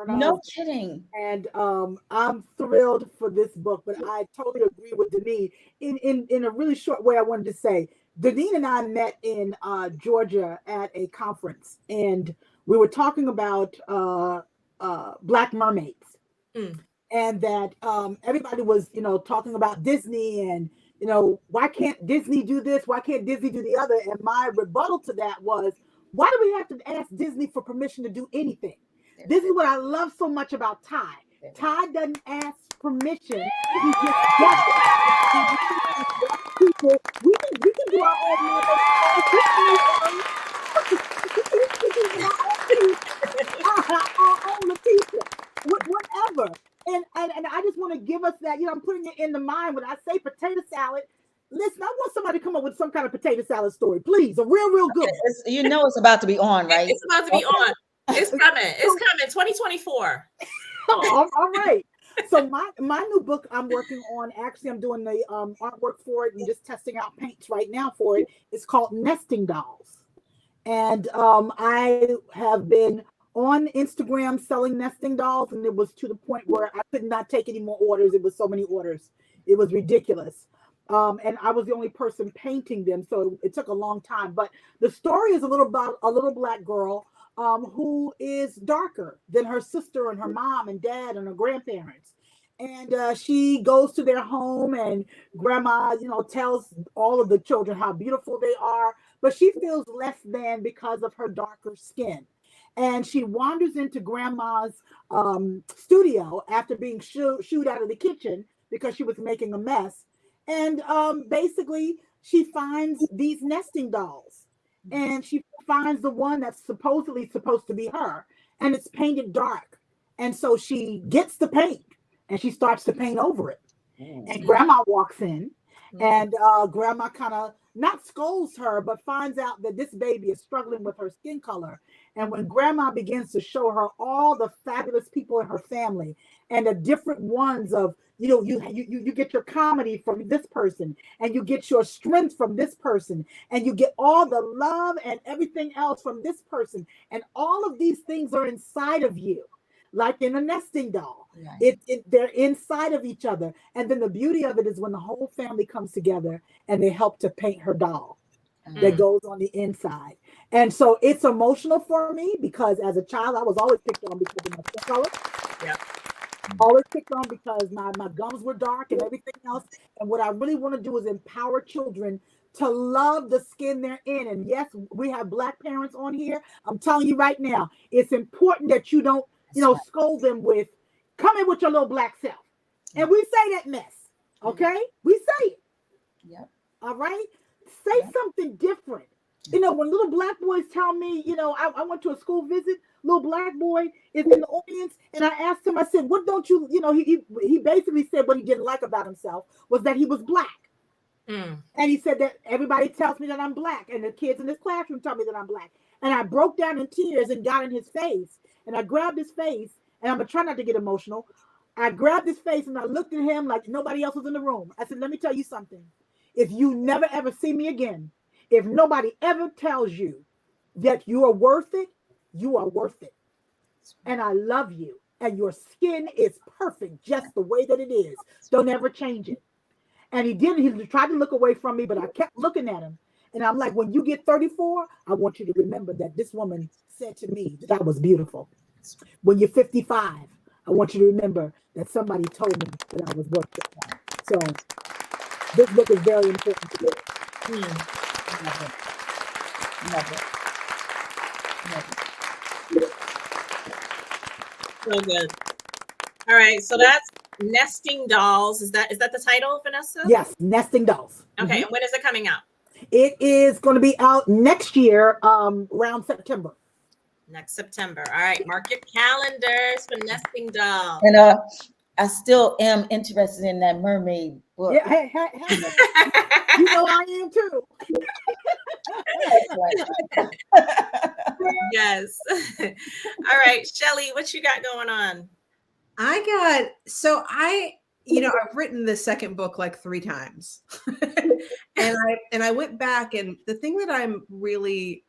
No kidding. And I'm thrilled for this book, but I totally agree with Denene. In a really short way, I wanted to say, Denene and I met in Georgia at a conference, and we were talking about Black mermaids. And that everybody was, talking about Disney and, why can't Disney do this? Why can't Disney do the other? And my rebuttal to that was, why do we have to ask Disney for permission to do anything? This is what I love so much about Ty. Ty doesn't ask permission. He just does it. We can do our own whatever. And I I just want to give us that, I'm putting it in the mind when I say potato salad. Listen, I want somebody to come up with some kind of potato salad story, please. A real good. It's about to be on, right? It's about to be on. It's coming. It's coming. 2024. All right. So my new book I'm working on, actually I'm doing the artwork for it and just testing out paints right now for it. It's called Nesting Dolls. And I have been on Instagram selling nesting dolls, and it was to the point where I could not take any more orders. It was so many orders. It was ridiculous. And I was the only person painting them, so it took a long time. But the story is a little about a little Black girl who is darker than her sister and her mom and dad and her grandparents. And she goes to their home, and grandma, tells all of the children how beautiful they are, but she feels less than because of her darker skin. And she wanders into grandma's studio after being shooed out of the kitchen because she was making a mess. And basically, she finds these nesting dolls, and she finds the one that's supposedly supposed to be her, and it's painted dark. And so she gets the paint and she starts to paint over it. And grandma walks in, and grandma kind of not scolds her, but finds out that this baby is struggling with her skin color. And when grandma begins to show her all the fabulous people in her family and the different ones of, you get your comedy from this person, and you get your strength from this person, and you get all the love and everything else from this person. And all of these things are inside of you, like in a nesting doll. Right. They're inside of each other. And then the beauty of it is when the whole family comes together and they help to paint her doll that goes on the inside. And so it's emotional for me because as a child, I was always picked on because of my skin color. Yeah. Always picked on because my gums were dark and everything else. And what I really want to do is empower children to love the skin they're in. And yes, we have Black parents on here. I'm telling you right now, it's important that you don't, scold them with, come in with your little Black self. And we say that mess, okay? We say it. Yep. All right? Say something different. When little Black boys tell me, I went to a school visit, little Black boy is in the audience, and I asked him, I said, what don't you, he basically said what he didn't like about himself was that he was Black. And he said that everybody tells me that I'm Black, and the kids in this classroom tell me that I'm Black. And I broke down in tears and got in his face, and I grabbed his face, and I'm going to try not to get emotional. I grabbed his face, and I looked at him like nobody else was in the room. I said, let me tell you something. If you never, ever see me again, if nobody ever tells you that you are worth it, you are worth it. And I love you. And your skin is perfect just the way that it is. Don't ever change it. And he didn't. He tried to look away from me, but I kept looking at him. And I'm like, when you get 34, I want you to remember that this woman said to me that I was beautiful. When you're 55, I want you to remember that somebody told me that I was worth it. So this book is very important to me. Love it. So good. All right, so that's Nesting Dolls. Is that the title, Vanessa? Yes, Nesting Dolls. Okay, and when is it coming out? It is going to be out next year, around September. Next September. All right, mark your calendars for Nesting Dolls. And I still am interested in that mermaid book. Yeah, hey. I am too. Yes. All right, Schele, what you got going on? I've written the second book like 3 times. and I went back, and the thing that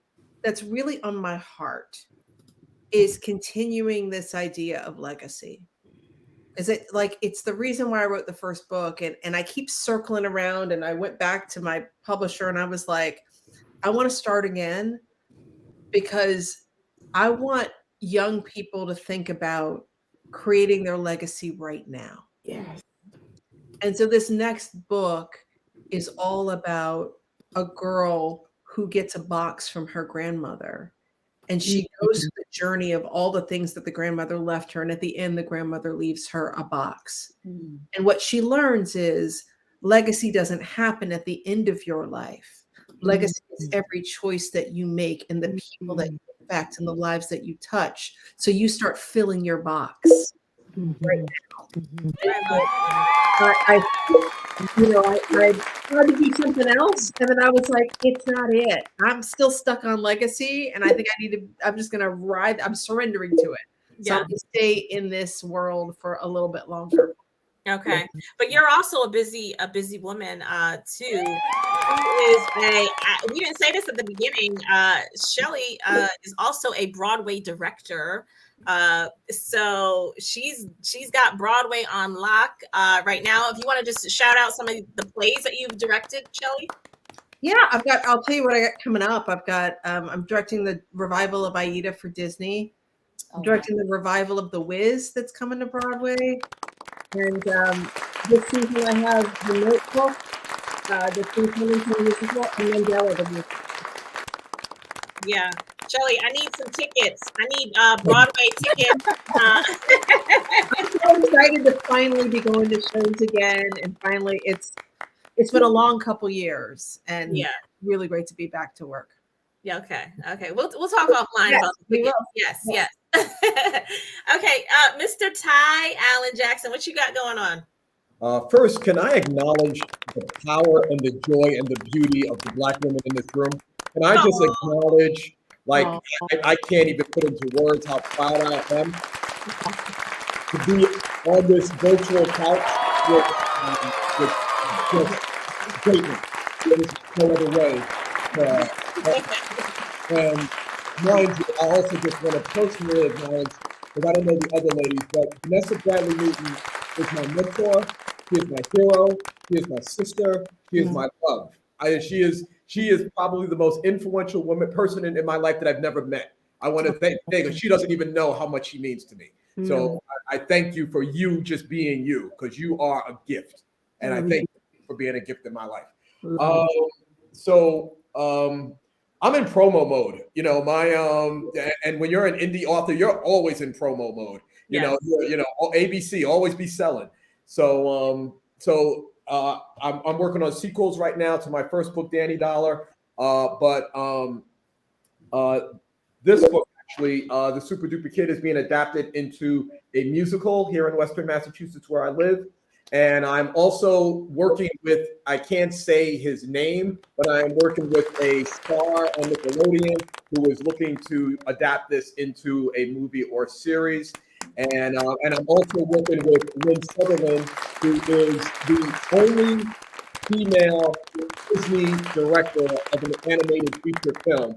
that's really on my heart is continuing this idea of legacy. Is it like, it's the reason why I wrote the first book, and I keep circling around, and I went back to my publisher and I was like, I want to start again because I want young people to think about creating their legacy right now. Yes. And so this next book is all about a girl who gets a box from her grandmother, and she goes through the journey of all the things that the grandmother left her. And at the end, the grandmother leaves her a box. And what she learns is legacy doesn't happen at the end of your life. Legacy is every choice that you make and the people that you affect and the lives that you touch. So you start filling your box. right now. I love I tried to do something else, and then I was like, it's not it. I'm still stuck on legacy, and I think I'm just gonna ride. I'm surrendering to it. So I'm gonna stay in this world for a little bit longer. Okay, but you're also a busy woman too. Who is we didn't say this at the beginning. Schele is also a Broadway director. So she's got Broadway on lock right now. If you want to just shout out some of the plays that you've directed, Schele. Yeah, I'll tell you what I got coming up. I'm directing the revival of Aida for Disney. I'm directing the revival of The Wiz that's coming to Broadway. And this season I have The Notebook, the Three musical, and Mandela the musical. Yeah, Schele, I need some tickets. I need Broadway tickets. I'm so excited to finally be going to shows again, and finally it's been a long couple years, and really great to be back to work. Yeah. Okay. We'll talk offline about the tickets. Yes. Okay. Mr. Ty Allan Jackson, what you got going on? First, can I acknowledge the power and the joy and the beauty of the Black women in this room? Can I just acknowledge, I can't even put into words how proud I am to be on this virtual couch with just greatness. There's no other way. And mind you, I also just want to personally acknowledge, because I don't know the other ladies, but Vanessa Brantley-Newton is my mentor. She is my hero. She is my sister. She is my love. She is probably the most influential person in my life that I've never met. I want to thank her. She doesn't even know how much she means to me. So I thank you for you just being you, because you are a gift. And I thank you for being a gift in my life. I'm in promo mode, and when you're an indie author, you're always in promo mode. You know, ABC always be selling. So I'm working on sequels right now to my first book, Danny Dollar. But this book actually, The Super Duper Kid, is being adapted into a musical here in Western Massachusetts, where I live. And I'm also working with, I can't say his name, but I'm working with a star on Nickelodeon who is looking to adapt this into a movie or series. And I'm also working with Lynn Sutherland, who is the only female Disney director of an animated feature film.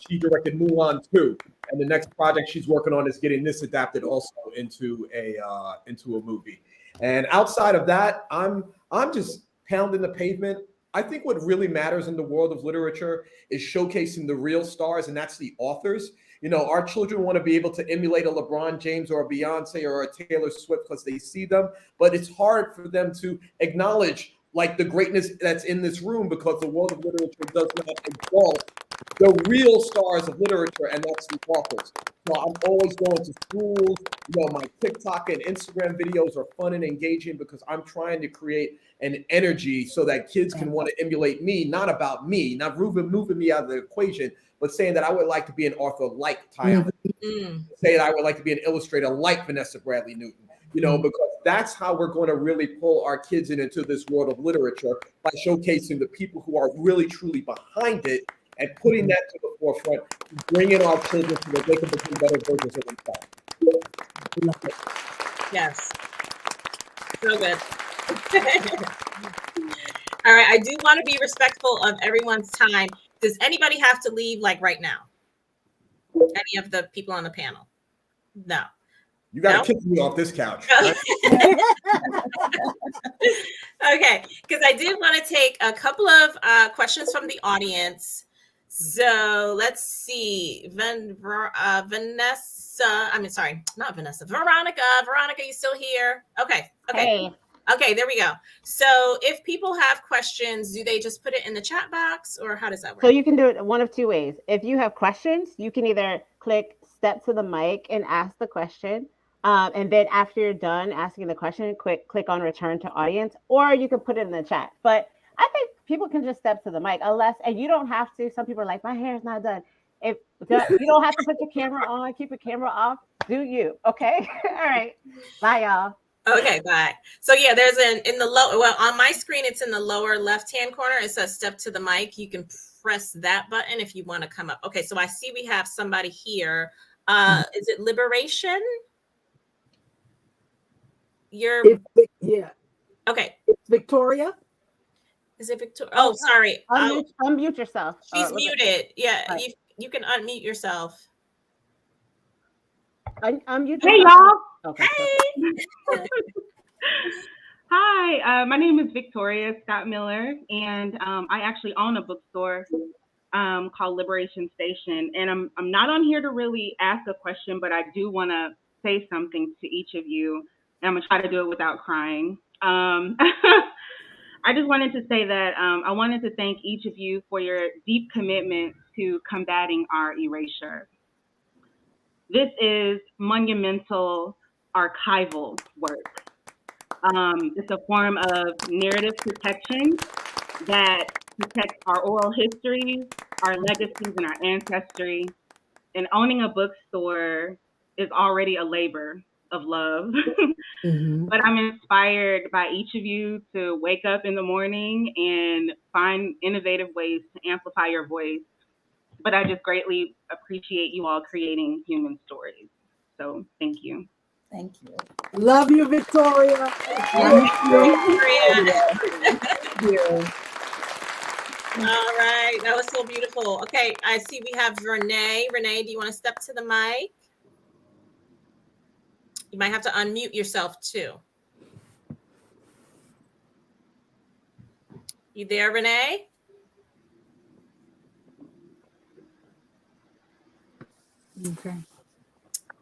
She directed Mulan 2, and the next project she's working on is getting this adapted also into a movie. And outside of that, I'm just pounding the pavement. I think what really matters in the world of literature is showcasing the real stars, and that's the authors. Our children want to be able to emulate a LeBron James or a Beyonce or a Taylor Swift because they see them, but it's hard for them to acknowledge the greatness that's in this room, because the world of literature does not exalt the real stars of literature, and that's the authors. So I'm always going to schools. My TikTok and Instagram videos are fun and engaging because I'm trying to create an energy so that kids can want to emulate me, not about me, not moving me out of the equation, but saying that I would like to be an author like Ty Allan, say that I would like to be an illustrator like Vanessa Brantley-Newton, because that's how we're going to really pull our kids into this world of literature, by showcasing the people who are really, truly behind it and putting that to the forefront, bringing our children so that they can become better versions of themselves. Yes. So good. All right. I do want to be respectful of everyone's time. Does anybody have to leave right now? Any of the people on the panel? No. You got to kick me off this couch. Okay. Because I did want to take a couple of questions from the audience. So let's see. Veronica, you still here? Okay. Hey. Okay, there we go. So if people have questions, do they just put it in the chat box, or how does that work? So you can do it one of two ways. If you have questions, you can either click step to the mic and ask the question. And then after you're done asking the question, click on return to audience, or you can put it in the chat. But I think people can just step to the mic, and you don't have to. Some people are like, my hair is not done. If you don't have to put your camera on, keep your camera off. Do you? Okay. All right. Bye, y'all. Okay, bye. So yeah, there's in the low. Well, on my screen, it's in the lower left-hand corner. It says "Step to the mic." You can press that button if you want to come up. Okay, so I see we have somebody here. Is it Liberation? Yeah. Okay. It's Victoria. Is it Victoria? Oh, sorry. Unmute yourself. She's muted. Yeah, right. you can unmute yourself. Unmute Hey, yourself. y'all. Okay. Hey. Hi, my name is Victoria Scott Miller, and I actually own a bookstore called Liberation Station. And I'm not on here to really ask a question, but I do want to say something to each of you. And I'm going to try to do it without crying. I just wanted to say that I wanted to thank each of you for your deep commitment to combating our erasure. This is monumental archival work. It's a form of narrative protection that protects our oral histories, our legacies, and our ancestry. And owning a bookstore is already a labor of love. But I'm inspired by each of you to wake up in the morning and find innovative ways to amplify your voice. But I just greatly appreciate you all creating human stories. So thank you. Thank you. Love you, Victoria. Love you, Victoria. All right, that was so beautiful. Okay, I see we have Renee. Renee, do you want to step to the mic? You might have to unmute yourself too. You there, Renee?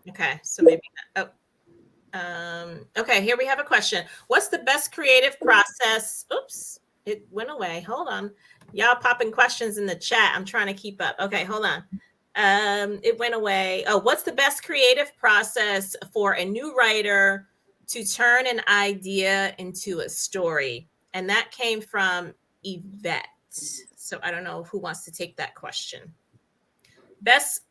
Okay, so maybe okay, here we have a question. What's the best creative process? Oops, it went away. Hold on. Y'all popping questions in the chat. I'm trying to keep up. Okay, hold on. It went away. Oh, what's the best creative process for a new writer to turn an idea into a story? And that came from Yvette. So I don't know who wants to take that question. Best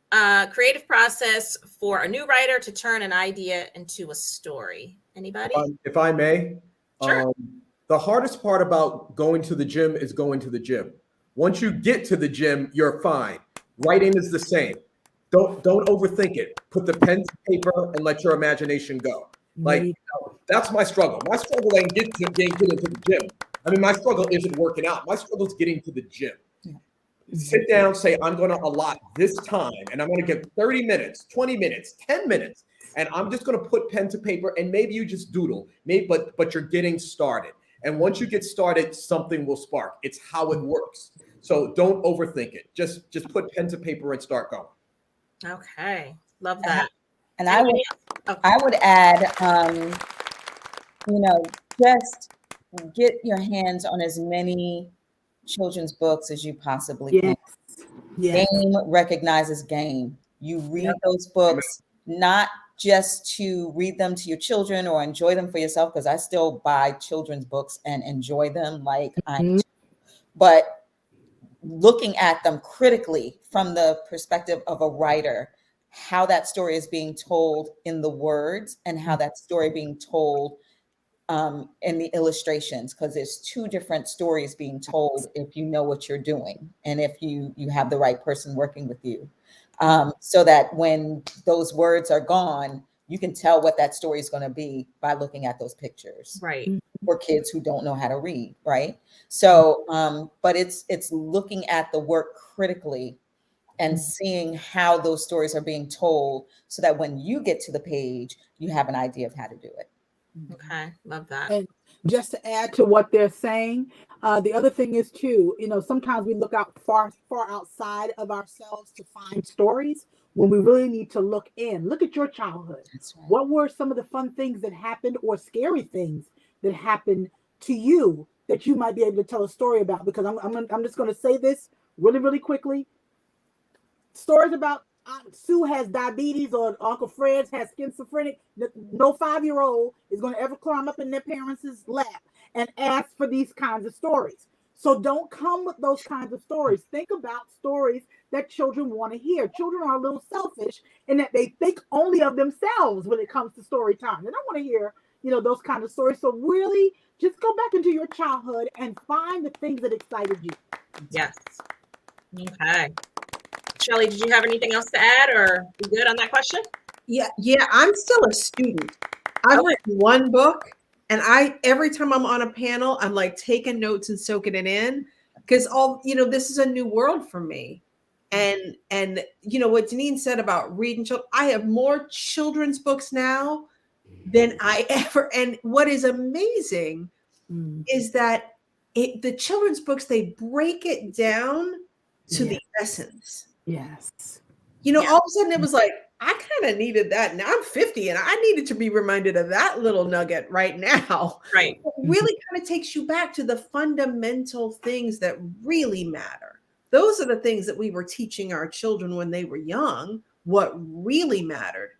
creative process for a new writer to turn an idea into a story. Anybody? If I may, Sure. The hardest part about going to the gym is going to the gym. Once you get to the gym, you're fine. Writing is the same. Don't overthink it. Put the pen to paper and let your imagination go. Like, that's my struggle. My struggle ain't getting into the gym. I mean, my struggle isn't working out. My struggle is getting to the gym. Sit down, say, I'm going to allot this time, and I'm going to give 30 minutes, 20 minutes, 10 minutes, and I'm just going to put pen to paper, and maybe you just doodle, but you're getting started. And once you get started, something will spark. It's how it works. So don't overthink it. Just put pen to paper and start going. Okay, love that. And I would add, just get your hands on as many children's books as you possibly can. Yes. Game recognizes game. You read those books not just to read them to your children or enjoy them for yourself, because I still buy children's books and enjoy them like but looking at them critically from the perspective of a writer, how that story is being told in the words and how that story being told in the illustrations, because there's two different stories being told if you know what you're doing and if you have the right person working with you, so that when those words are gone, you can tell what that story is going to be by looking at those pictures. Right. For kids who don't know how to read, right? So, but it's looking at the work critically and seeing how those stories are being told, so that when you get to the page, you have an idea of how to do it. Okay, love that. And just to add to what they're saying, the other thing is too, sometimes we look out far outside of ourselves to find stories when we really need to look in. Look at your childhood. That's right. What were some of the fun things that happened or scary things that happened to you that you might be able to tell a story about? Because I'm just going to say this really, really quickly. Stories about Aunt Sue has diabetes or Uncle Fred has schizophrenic. No 5-year-old is going to ever climb up in their parents' lap and ask for these kinds of stories. So don't come with those kinds of stories. Think about stories that children want to hear. Children are a little selfish in that they think only of themselves when it comes to story time. They don't want to hear, those kind of stories. So really just go back into your childhood and find the things that excited you. Yes. Okay. Schele, did you have anything else to add, or you good on that question? Yeah, I'm still a student. I've read one book, and every time I'm on a panel, I'm like taking notes and soaking it in, because this is a new world for me. And what Denene said about reading children, I have more children's books now than I ever. And what is amazing is that the children's books, they break it down to the essence. Yes. All of a sudden it was like, I kind of needed that. Now I'm 50 and I needed to be reminded of that little nugget right now. Right. It really kind of takes you back to the fundamental things that really matter. Those are the things that we were teaching our children when they were young, what really mattered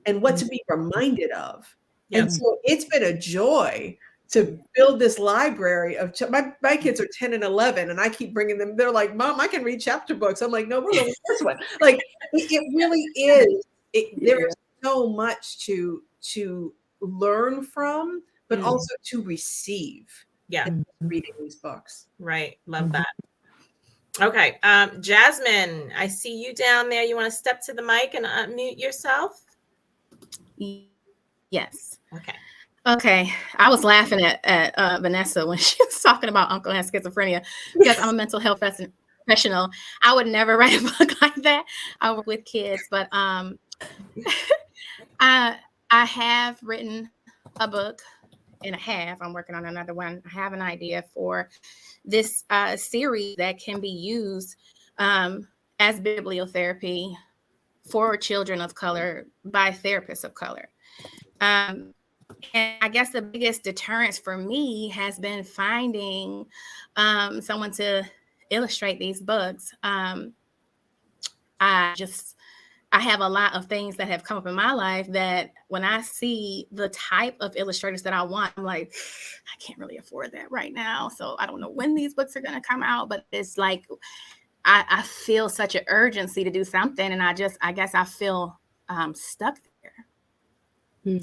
and what to be reminded of. Yeah. And so it's been a joy to build this library of my kids are 10 and 11, and I keep bringing them. They're like, Mom, I can read chapter books. I'm like, no, we're going with this one. Like it really is. There's so much to learn from, but also to receive. Yeah, reading these books. Right. Love that. Okay. Jasmine, I see you down there. You want to step to the mic and unmute yourself? Yes. Okay. I was laughing at Vanessa when she was talking about Uncle has schizophrenia, because I'm a mental health professional. I would never write a book like that. I work with kids, but I have written a book and a half. I'm working on another one. I have an idea for this series that can be used as bibliotherapy for children of color by therapists of color. And I guess the biggest deterrence for me has been finding someone to illustrate these books. I have a lot of things that have come up in my life that when I see the type of illustrators that I want, I'm like, I can't really afford that right now. So I don't know when these books are going to come out, but it's like, I feel such an urgency to do something. And I guess I feel stuck there.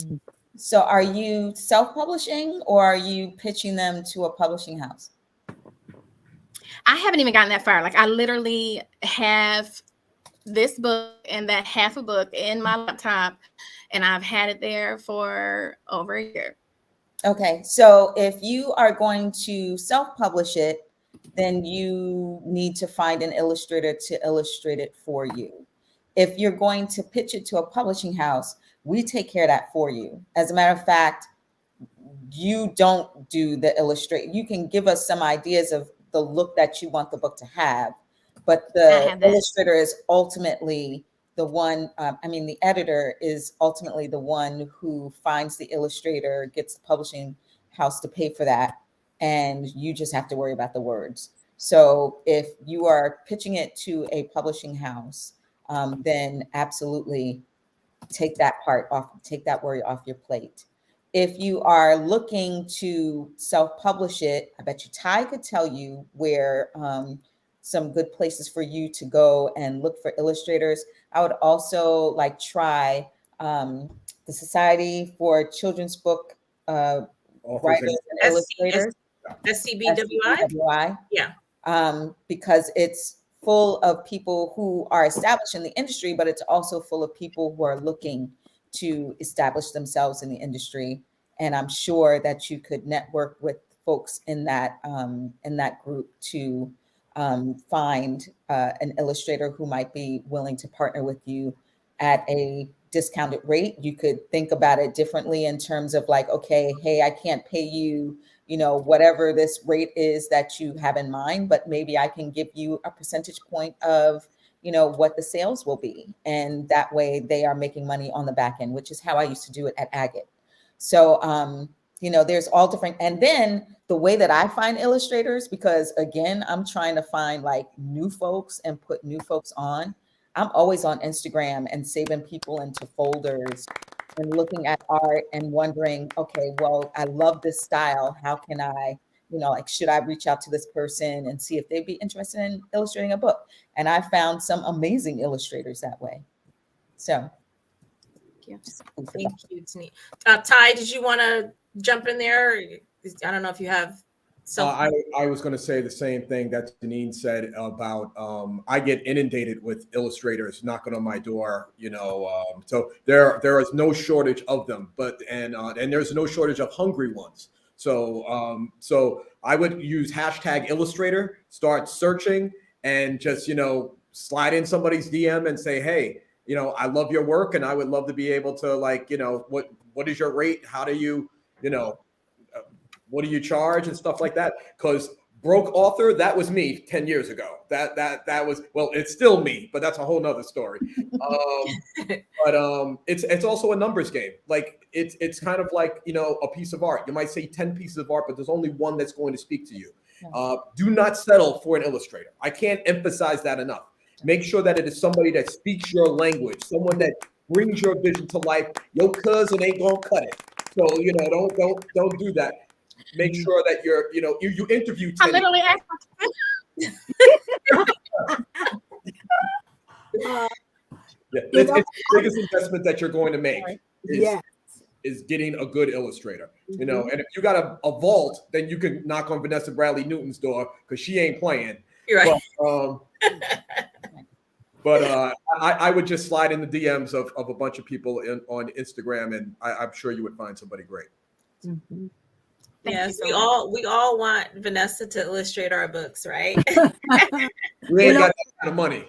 So are you self-publishing, or are you pitching them to a publishing house? I haven't even gotten that far. Like I literally have this book and that half a book in my laptop, and I've had it there for over a year. Okay. So if you are going to self-publish it, then you need to find an illustrator to illustrate it for you. If you're going to pitch it to a publishing house, we take care of that for you. As a matter of fact, you don't do the illustration. You can give us some ideas of the look that you want the book to have, but the illustrator is ultimately the one, the editor is ultimately the one who finds the illustrator, gets the publishing house to pay for that, and you just have to worry about the words. So if you are pitching it to a publishing house, then absolutely take that part off, take that worry off your plate. If you are looking to self-publish it, I bet you Ty could tell you where some good places for you to go and look for illustrators. I would also try the Society for Children's Book Writers and Illustrators. SCBWI? Yeah. Because it's full of people who are established in the industry, but it's also full of people who are looking to establish themselves in the industry. And I'm sure that you could network with folks in that group to find an illustrator who might be willing to partner with you at a discounted rate. You could think about it differently in terms of okay, hey, I can't pay you, whatever this rate is that you have in mind, but maybe I can give you a percentage point of, what the sales will be. And that way they are making money on the back end, which is how I used to do it at Agate. So, there's all different. And then the way that I find illustrators, because again, I'm trying to find new folks and put new folks on. I'm always on Instagram and saving people into folders and looking at art and wondering, okay, well, I love this style. How can I you know, like, should I reach out to this person and see if they'd be interested in illustrating a book? And I found some amazing illustrators that way. So thank you, Denene. Ty, did you want to jump in there? I don't know if you have. I was going to say the same thing that Denene said about I get inundated with illustrators knocking on my door, you know. So there is no shortage of them, but and there's no shortage of hungry ones. So so I would use hashtag illustrator, start searching, and just, you know, slide in somebody's DM and say, hey, you know, I love your work and I would love to be able to, like, you know, what is your rate? How do you, you know, what do you charge and stuff like that? Because broke author, that was me 10 years ago. That was, well, it's still me, but that's a whole nother story. But it's also a numbers game. Like it's kind of like, you know, a piece of art. You might say 10 pieces of art, but there's only one that's going to speak to you. Do not settle for an illustrator. I can't emphasize that enough. Make sure that it is somebody that speaks your language, someone that brings your vision to life. Your cousin ain't gonna cut it. So, you know, don't do that. Make sure that you're, you know, you interview 10. I literally asked. It's the biggest investment that you're going to make is getting a good illustrator. You know, and if you got a vault, then you can knock on Vanessa Brantley-Newton's door because she ain't playing. You're right. But I would just slide in the DMs of a bunch of people on Instagram, and I'm sure you would find somebody great. Mm-hmm. Yes, we all want Vanessa to illustrate our books, right? We ain't got that kind of money.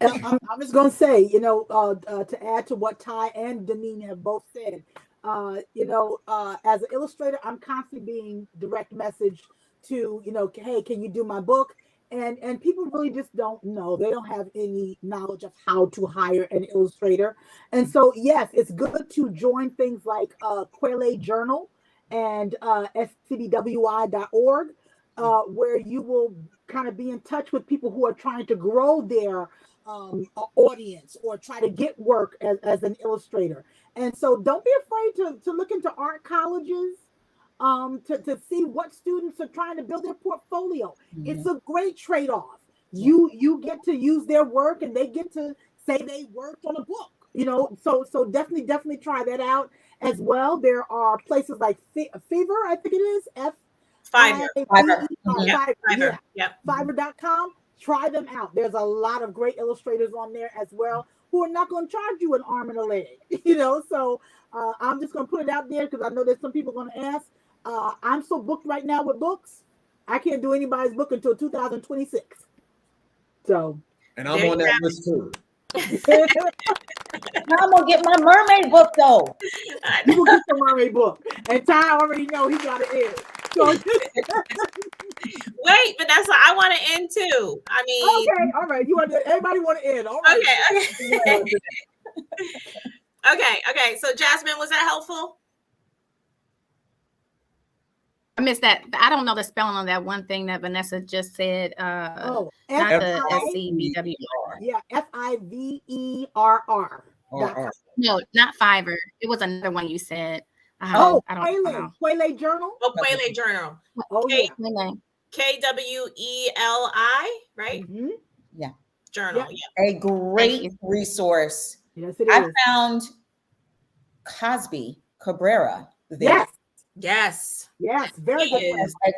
I'm just going to say, you know, to add to what Ty and Denene have both said, you know, as an illustrator, I'm constantly being direct messaged to, you know, hey, can you do my book? And people really just don't know. They don't have any knowledge of how to hire an illustrator. And so, yes, it's good to join things like Schele Journal and scbwi.org, where you will kind of be in touch with people who are trying to grow their audience or try to get work as an illustrator. And so don't be afraid to look into art colleges to see what students are trying to build their portfolio. Mm-hmm. It's a great trade-off. You get to use their work and they get to say they worked on a book, you know, so definitely try that out as well. There are places like Fiverr, I think it is, Fiverr. Fiverr.com. Try them out. There's a lot of great illustrators on there as well who are not going to charge you an arm and a leg, you know. So I'm just going to put it out there because I know there's some people going to ask. I'm so booked right now with books. I can't do anybody's book until 2026. So, and I'm on that list too. I'm gonna get my mermaid book though. You will get the mermaid book, and Ty already know he got it in. So wait, Vanessa, I want to end too. I mean, okay, all right. Everybody want to end. All right. Okay. So Jasmine, was that helpful? I missed that. I don't know the spelling on that one thing that Vanessa just said. Not the SCBWR. Yeah, FIVERR. No, not Fiverr. It was another one you said. I don't know. Schele Journal. Oh, Schele Journal. Oh, yeah. KWELI, right? Mm-hmm. Yeah. Journal. Yeah. A great resource. Yes, it is. I found Cosby Cabrera there. Yes, very good.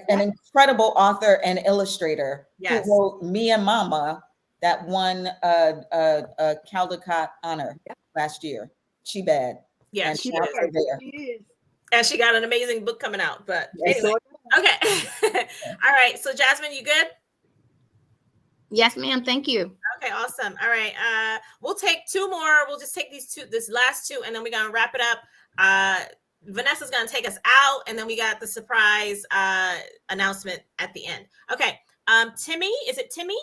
An incredible author and illustrator. Yes. Who wrote Me and Mama, that won Caldecott honor last year. She bad. Yeah, and she is. And she got an amazing book coming out. But anyway, okay. All right. So Jasmine, you good? Yes, ma'am. Thank you. Okay, awesome. All right. We'll take two more. We'll just take this last two, and then we're gonna wrap it up. Vanessa's going to take us out, and then we got the surprise announcement at the end. Okay. Timmy, is it Timmy?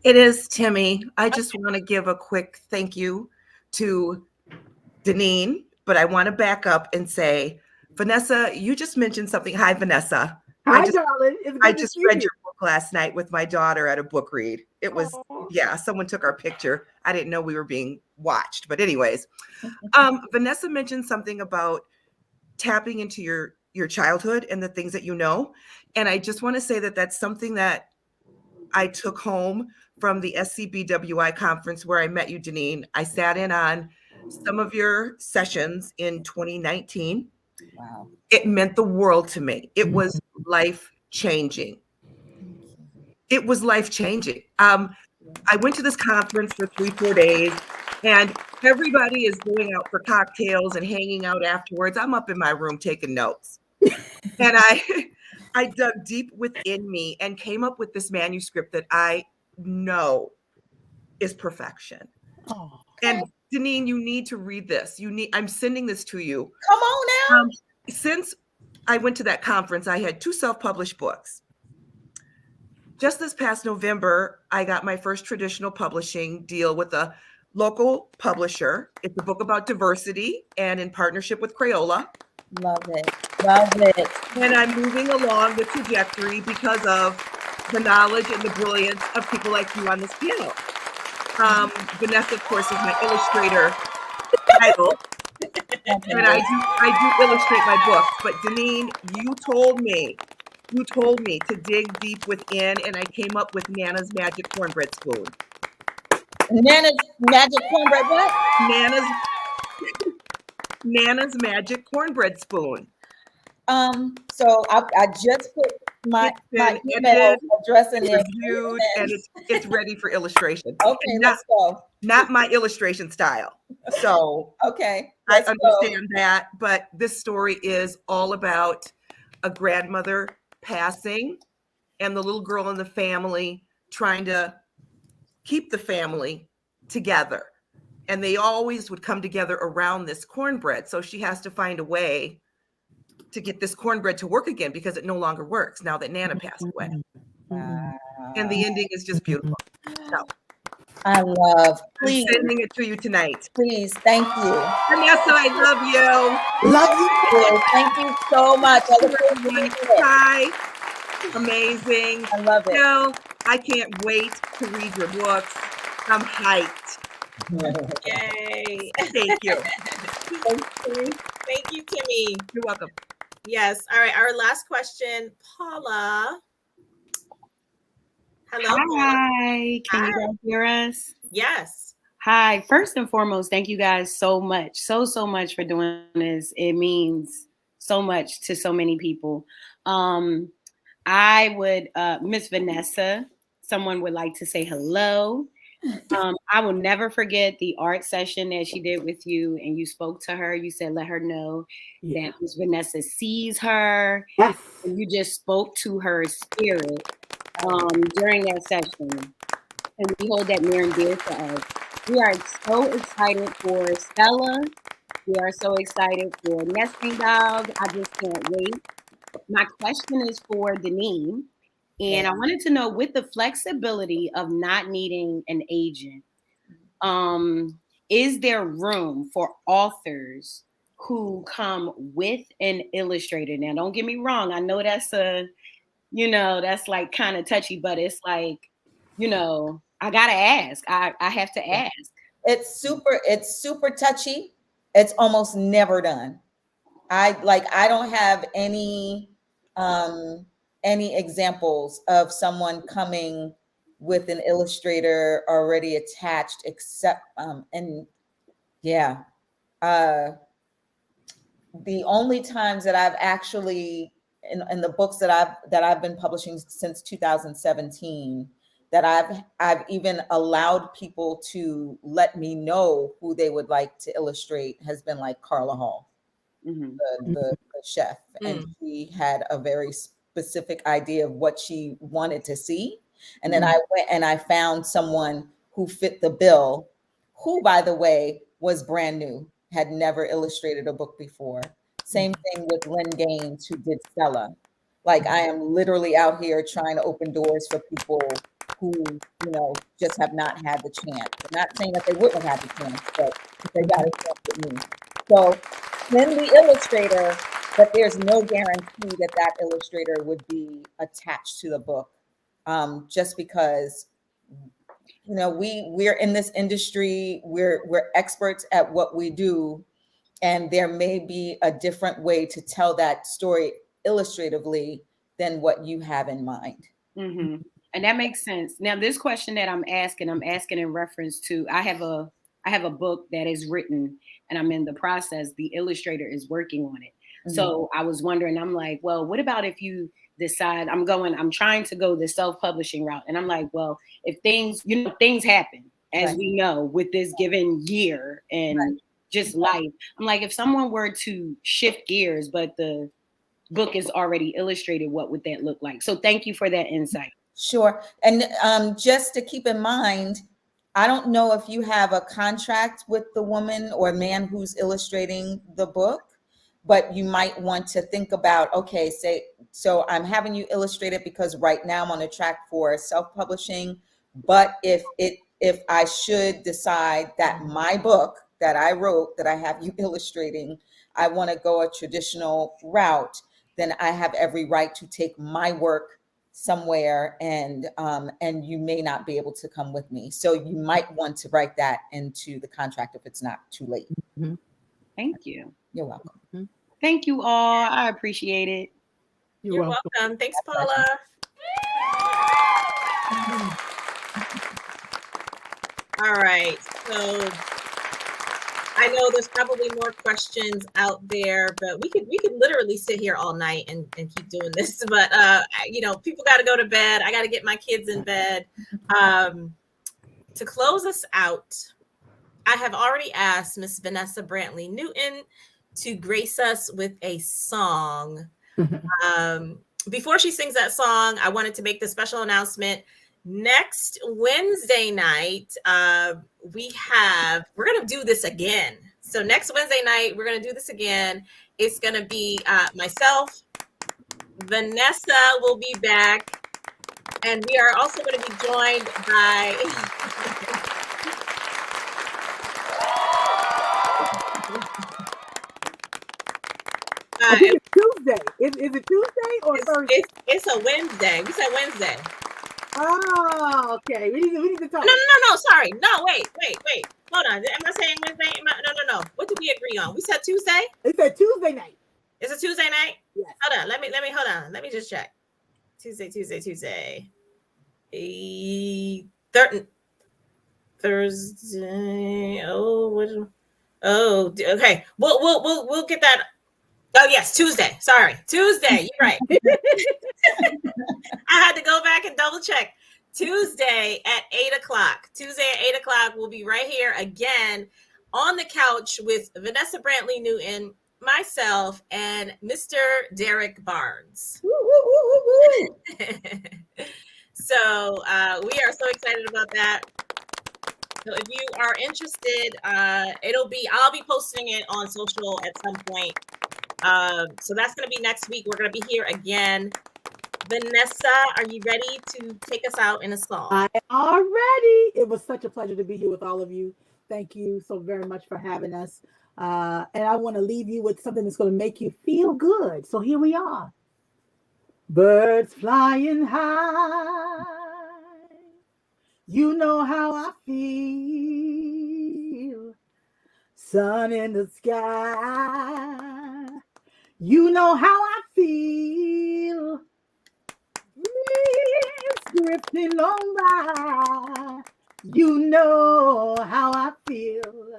It is Timmy. I just want to give a quick thank you to Denene, but I want to back up and say, Vanessa, you just mentioned something. Hi, Vanessa. Hi, darling. I just read your book last night with my daughter at a book read. It was, someone took our picture. I didn't know we were being watched, but anyways, Vanessa mentioned something about tapping into your your childhood and the things that you know. And I just want to say that that's something that I took home from the SCBWI conference where I met you, Denene. I sat in on some of your sessions in 2019. Wow. It meant the world to me. It was life-changing. It was life-changing. I went to this conference for 3-4 days, and everybody is going out for cocktails and hanging out afterwards. I'm up in my room taking notes. And I dug deep within me and came up with this manuscript that I know is perfection. Oh, and Denene, you need to read this. I'm sending this to you. Come on now. Since I went to that conference, I had 2 self-published books. Just this past November, I got my first traditional publishing deal with a local publisher. It's a book about diversity and in partnership with Crayola. Love it. Love it. And I'm moving along the trajectory because of the knowledge and the brilliance of people like you on this panel. Vanessa, of course, is my illustrator title. And I do illustrate my books. But Denene, you told me to dig deep within, and I came up with Nana's Magic Cornbread Spoon. Nana's Magic Cornbread what? Nana's Magic Cornbread Spoon. So I just put my email address in there. Reviewed, and it's ready for illustration. Okay, let's go. Not my illustration style. So okay, I understand that, but this story is all about a grandmother passing and the little girl in the family trying to keep the family together. And they always would come together around this cornbread. So she has to find a way to get this cornbread to work again because it no longer works now that Nana passed away. And the ending is just beautiful. So I love. Please. I'm sending it to you tonight. Please, thank you. Vanessa, I love you. Love you. Thank you so much. Hi. Amazing. I love it. No, I can't wait to read your books. I'm hyped. Yay. Thank you. Thank you, Kimmy. You're welcome. Yes. All right. Our last question, Paula. Hello. Hi. Can you guys hear us? Yes. Hi. First and foremost, thank you guys so much. So much for doing this. It means so much to so many people. I would, Miss Vanessa, someone would like to say hello. I will never forget the art session that she did with you, and you spoke to her. You said, let her know that Miss Vanessa sees her. Yes. And you just spoke to her spirit during that session. And we hold that near and dear to us. We are so excited for Stella. We are so excited for Nesting Dog. I just can't wait. My question is for Denene. And I wanted to know, with the flexibility of not needing an agent, is there room for authors who come with an illustrator? Now, don't get me wrong. I know that's that's like kind of touchy, but it's like, I got to ask. I have to ask. It's super touchy. It's almost never done. I don't have any examples of someone coming with an illustrator already attached, except the only times that I've actually in the books that I've been publishing since 2017 that I've even allowed people to let me know who they would like to illustrate has been like Carla Hall, the chef, and she had a very specific idea of what she wanted to see. And then I went and I found someone who fit the bill, who, by the way, was brand new, had never illustrated a book before. Same thing with Lynn Gaines, who did Stella. Like, I am literally out here trying to open doors for people who, just have not had the chance. I'm not saying that they wouldn't have had the chance, but they got a chance with me. So then the illustrator, but there's no guarantee that illustrator would be attached to the book, just because we're in this industry, we're experts at what we do, And there may be a different way to tell that story illustratively than what you have in mind. Mm-hmm. And that makes sense. Now, this question that I'm asking in reference to, I have a book that is written and I'm in the process. The illustrator is working on it. Mm-hmm. So I was wondering, I'm like, well, what about if you decide I'm trying to go the self-publishing route. And I'm like, well, if things happen, as we know, with this given year and just life. I'm like, if someone were to shift gears, but the book is already illustrated, what would that look like? So thank you for that insight. Sure. And just to keep in mind, I don't know if you have a contract with the woman or man who's illustrating the book, but you might want to think about, okay, so I'm having you illustrate it because right now I'm on a track for self-publishing, but if I should decide that my book that I wrote, that I have you illustrating, I want to go a traditional route, then I have every right to take my work somewhere, and you may not be able to come with me. So you might want to write that into the contract if it's not too late. Mm-hmm. Thank you. You're welcome. Mm-hmm. Thank you all. I appreciate it. You're welcome. Thanks, Paula. All right. So I know there's probably more questions out there, but we could literally sit here all night and keep doing this. But people got to go to bed. I got to get my kids in bed. To close us out, I have already asked Miss Vanessa Brantley-Newton to grace us with a song. Before she sings that song, I wanted to make the special announcement. Next Wednesday night, we're going to do this again. So next Wednesday night, we're going to do this again. It's going to be myself, Vanessa will be back, and we are also going to be joined by it's Tuesday. Is it Tuesday or Thursday? It's a Wednesday. We said Wednesday. Oh, okay. We need to talk. No. Sorry. No, wait. Hold on. Am I saying Wednesday? No. What did we agree on? We said Tuesday? It said Tuesday night. Is it Tuesday night? Yes. Hold on. Let me just check. Tuesday. Thursday. Oh, okay. We'll get that. Oh yes, Tuesday. Sorry, Tuesday. You're right. I had to go back and double check. Tuesday at 8:00. Tuesday at 8:00. We'll be right here again on the couch with Vanessa Brantley-Newton, myself, and Mr. Derek Barnes. So we are so excited about that. So if you are interested, I'll be posting it on social at some point. So that's going to be next week. We're going to be here again. Vanessa, are you ready to take us out in a song? I am ready. It was such a pleasure to be here with all of you. Thank you so very much for having us. And I want to leave you with something that's going to make you feel good. So here we are. Birds flying high. You know how I feel. Sun in the sky. You know how I feel. Breeze drifting on by. You know how I feel.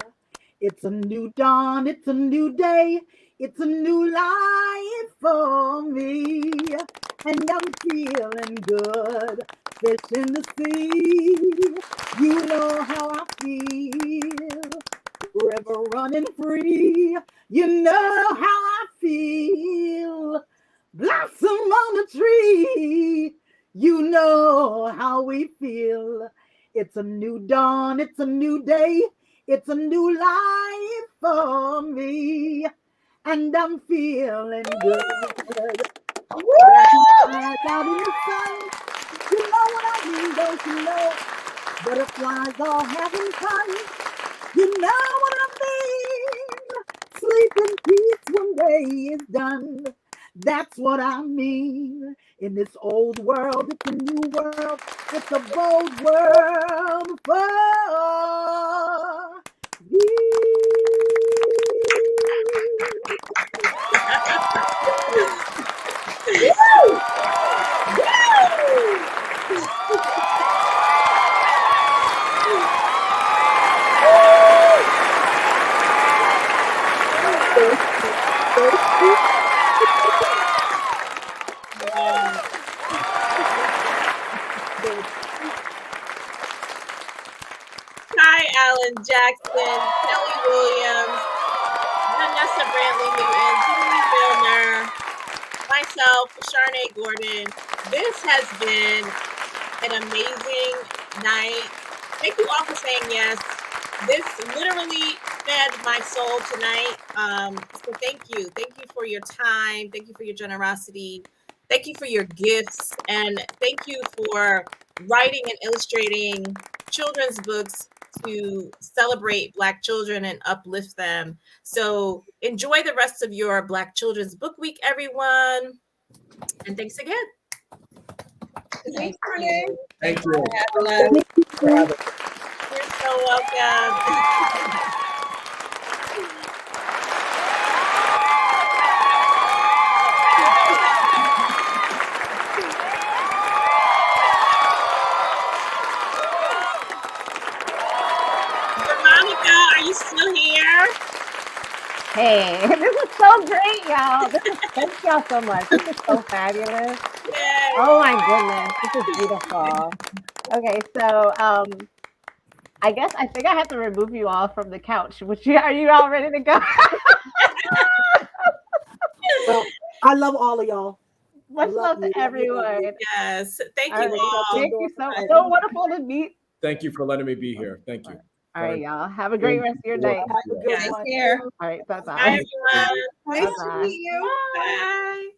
It's a new dawn. It's a new day. It's a new life for me. And I'm feeling good. Fish in the sea. You know how I feel. River running free. You know how I feel. Blossom on the tree. You know how we feel. It's a new dawn. It's a new day. It's a new life for me. And I'm feeling good. Out in the sun. You know what I mean, don't you know? Butterflies all having fun. You know what I mean? Sleep in peace when day is done. That's what I mean. In this old world, it's a new world. It's a bold world for you. Allan Jackson, Schele Williams, Vanessa Brantley-Newton, Denene Millner, myself, Charnaie Gordon. This has been an amazing night. Thank you all for saying yes. This literally fed my soul tonight. So thank you. Thank you for your time. Thank you for your generosity. Thank you for your gifts. And thank you for writing and illustrating children's books to celebrate Black children and uplift them. So enjoy the rest of your Black Children's Book Week, everyone. And thanks again. Thanks, Renee. Thank you. You're so welcome. Veronica, are you still here? Hey, this is so great, y'all. Thank y'all so much. This is so fabulous. Yay. Oh my goodness, this is beautiful. Okay, so I think I have to remove you all from the couch. Are you all ready to go? Well, I love all of y'all. Much love to everyone. Yes, thank All you right, all. Thank you so wonderful to meet. Thank you for letting me be here. Thank you. All right, y'all. Have a great rest of your night. Yes. Take care. All right, bye-bye. Bye, everyone. Nice to meet you. Bye.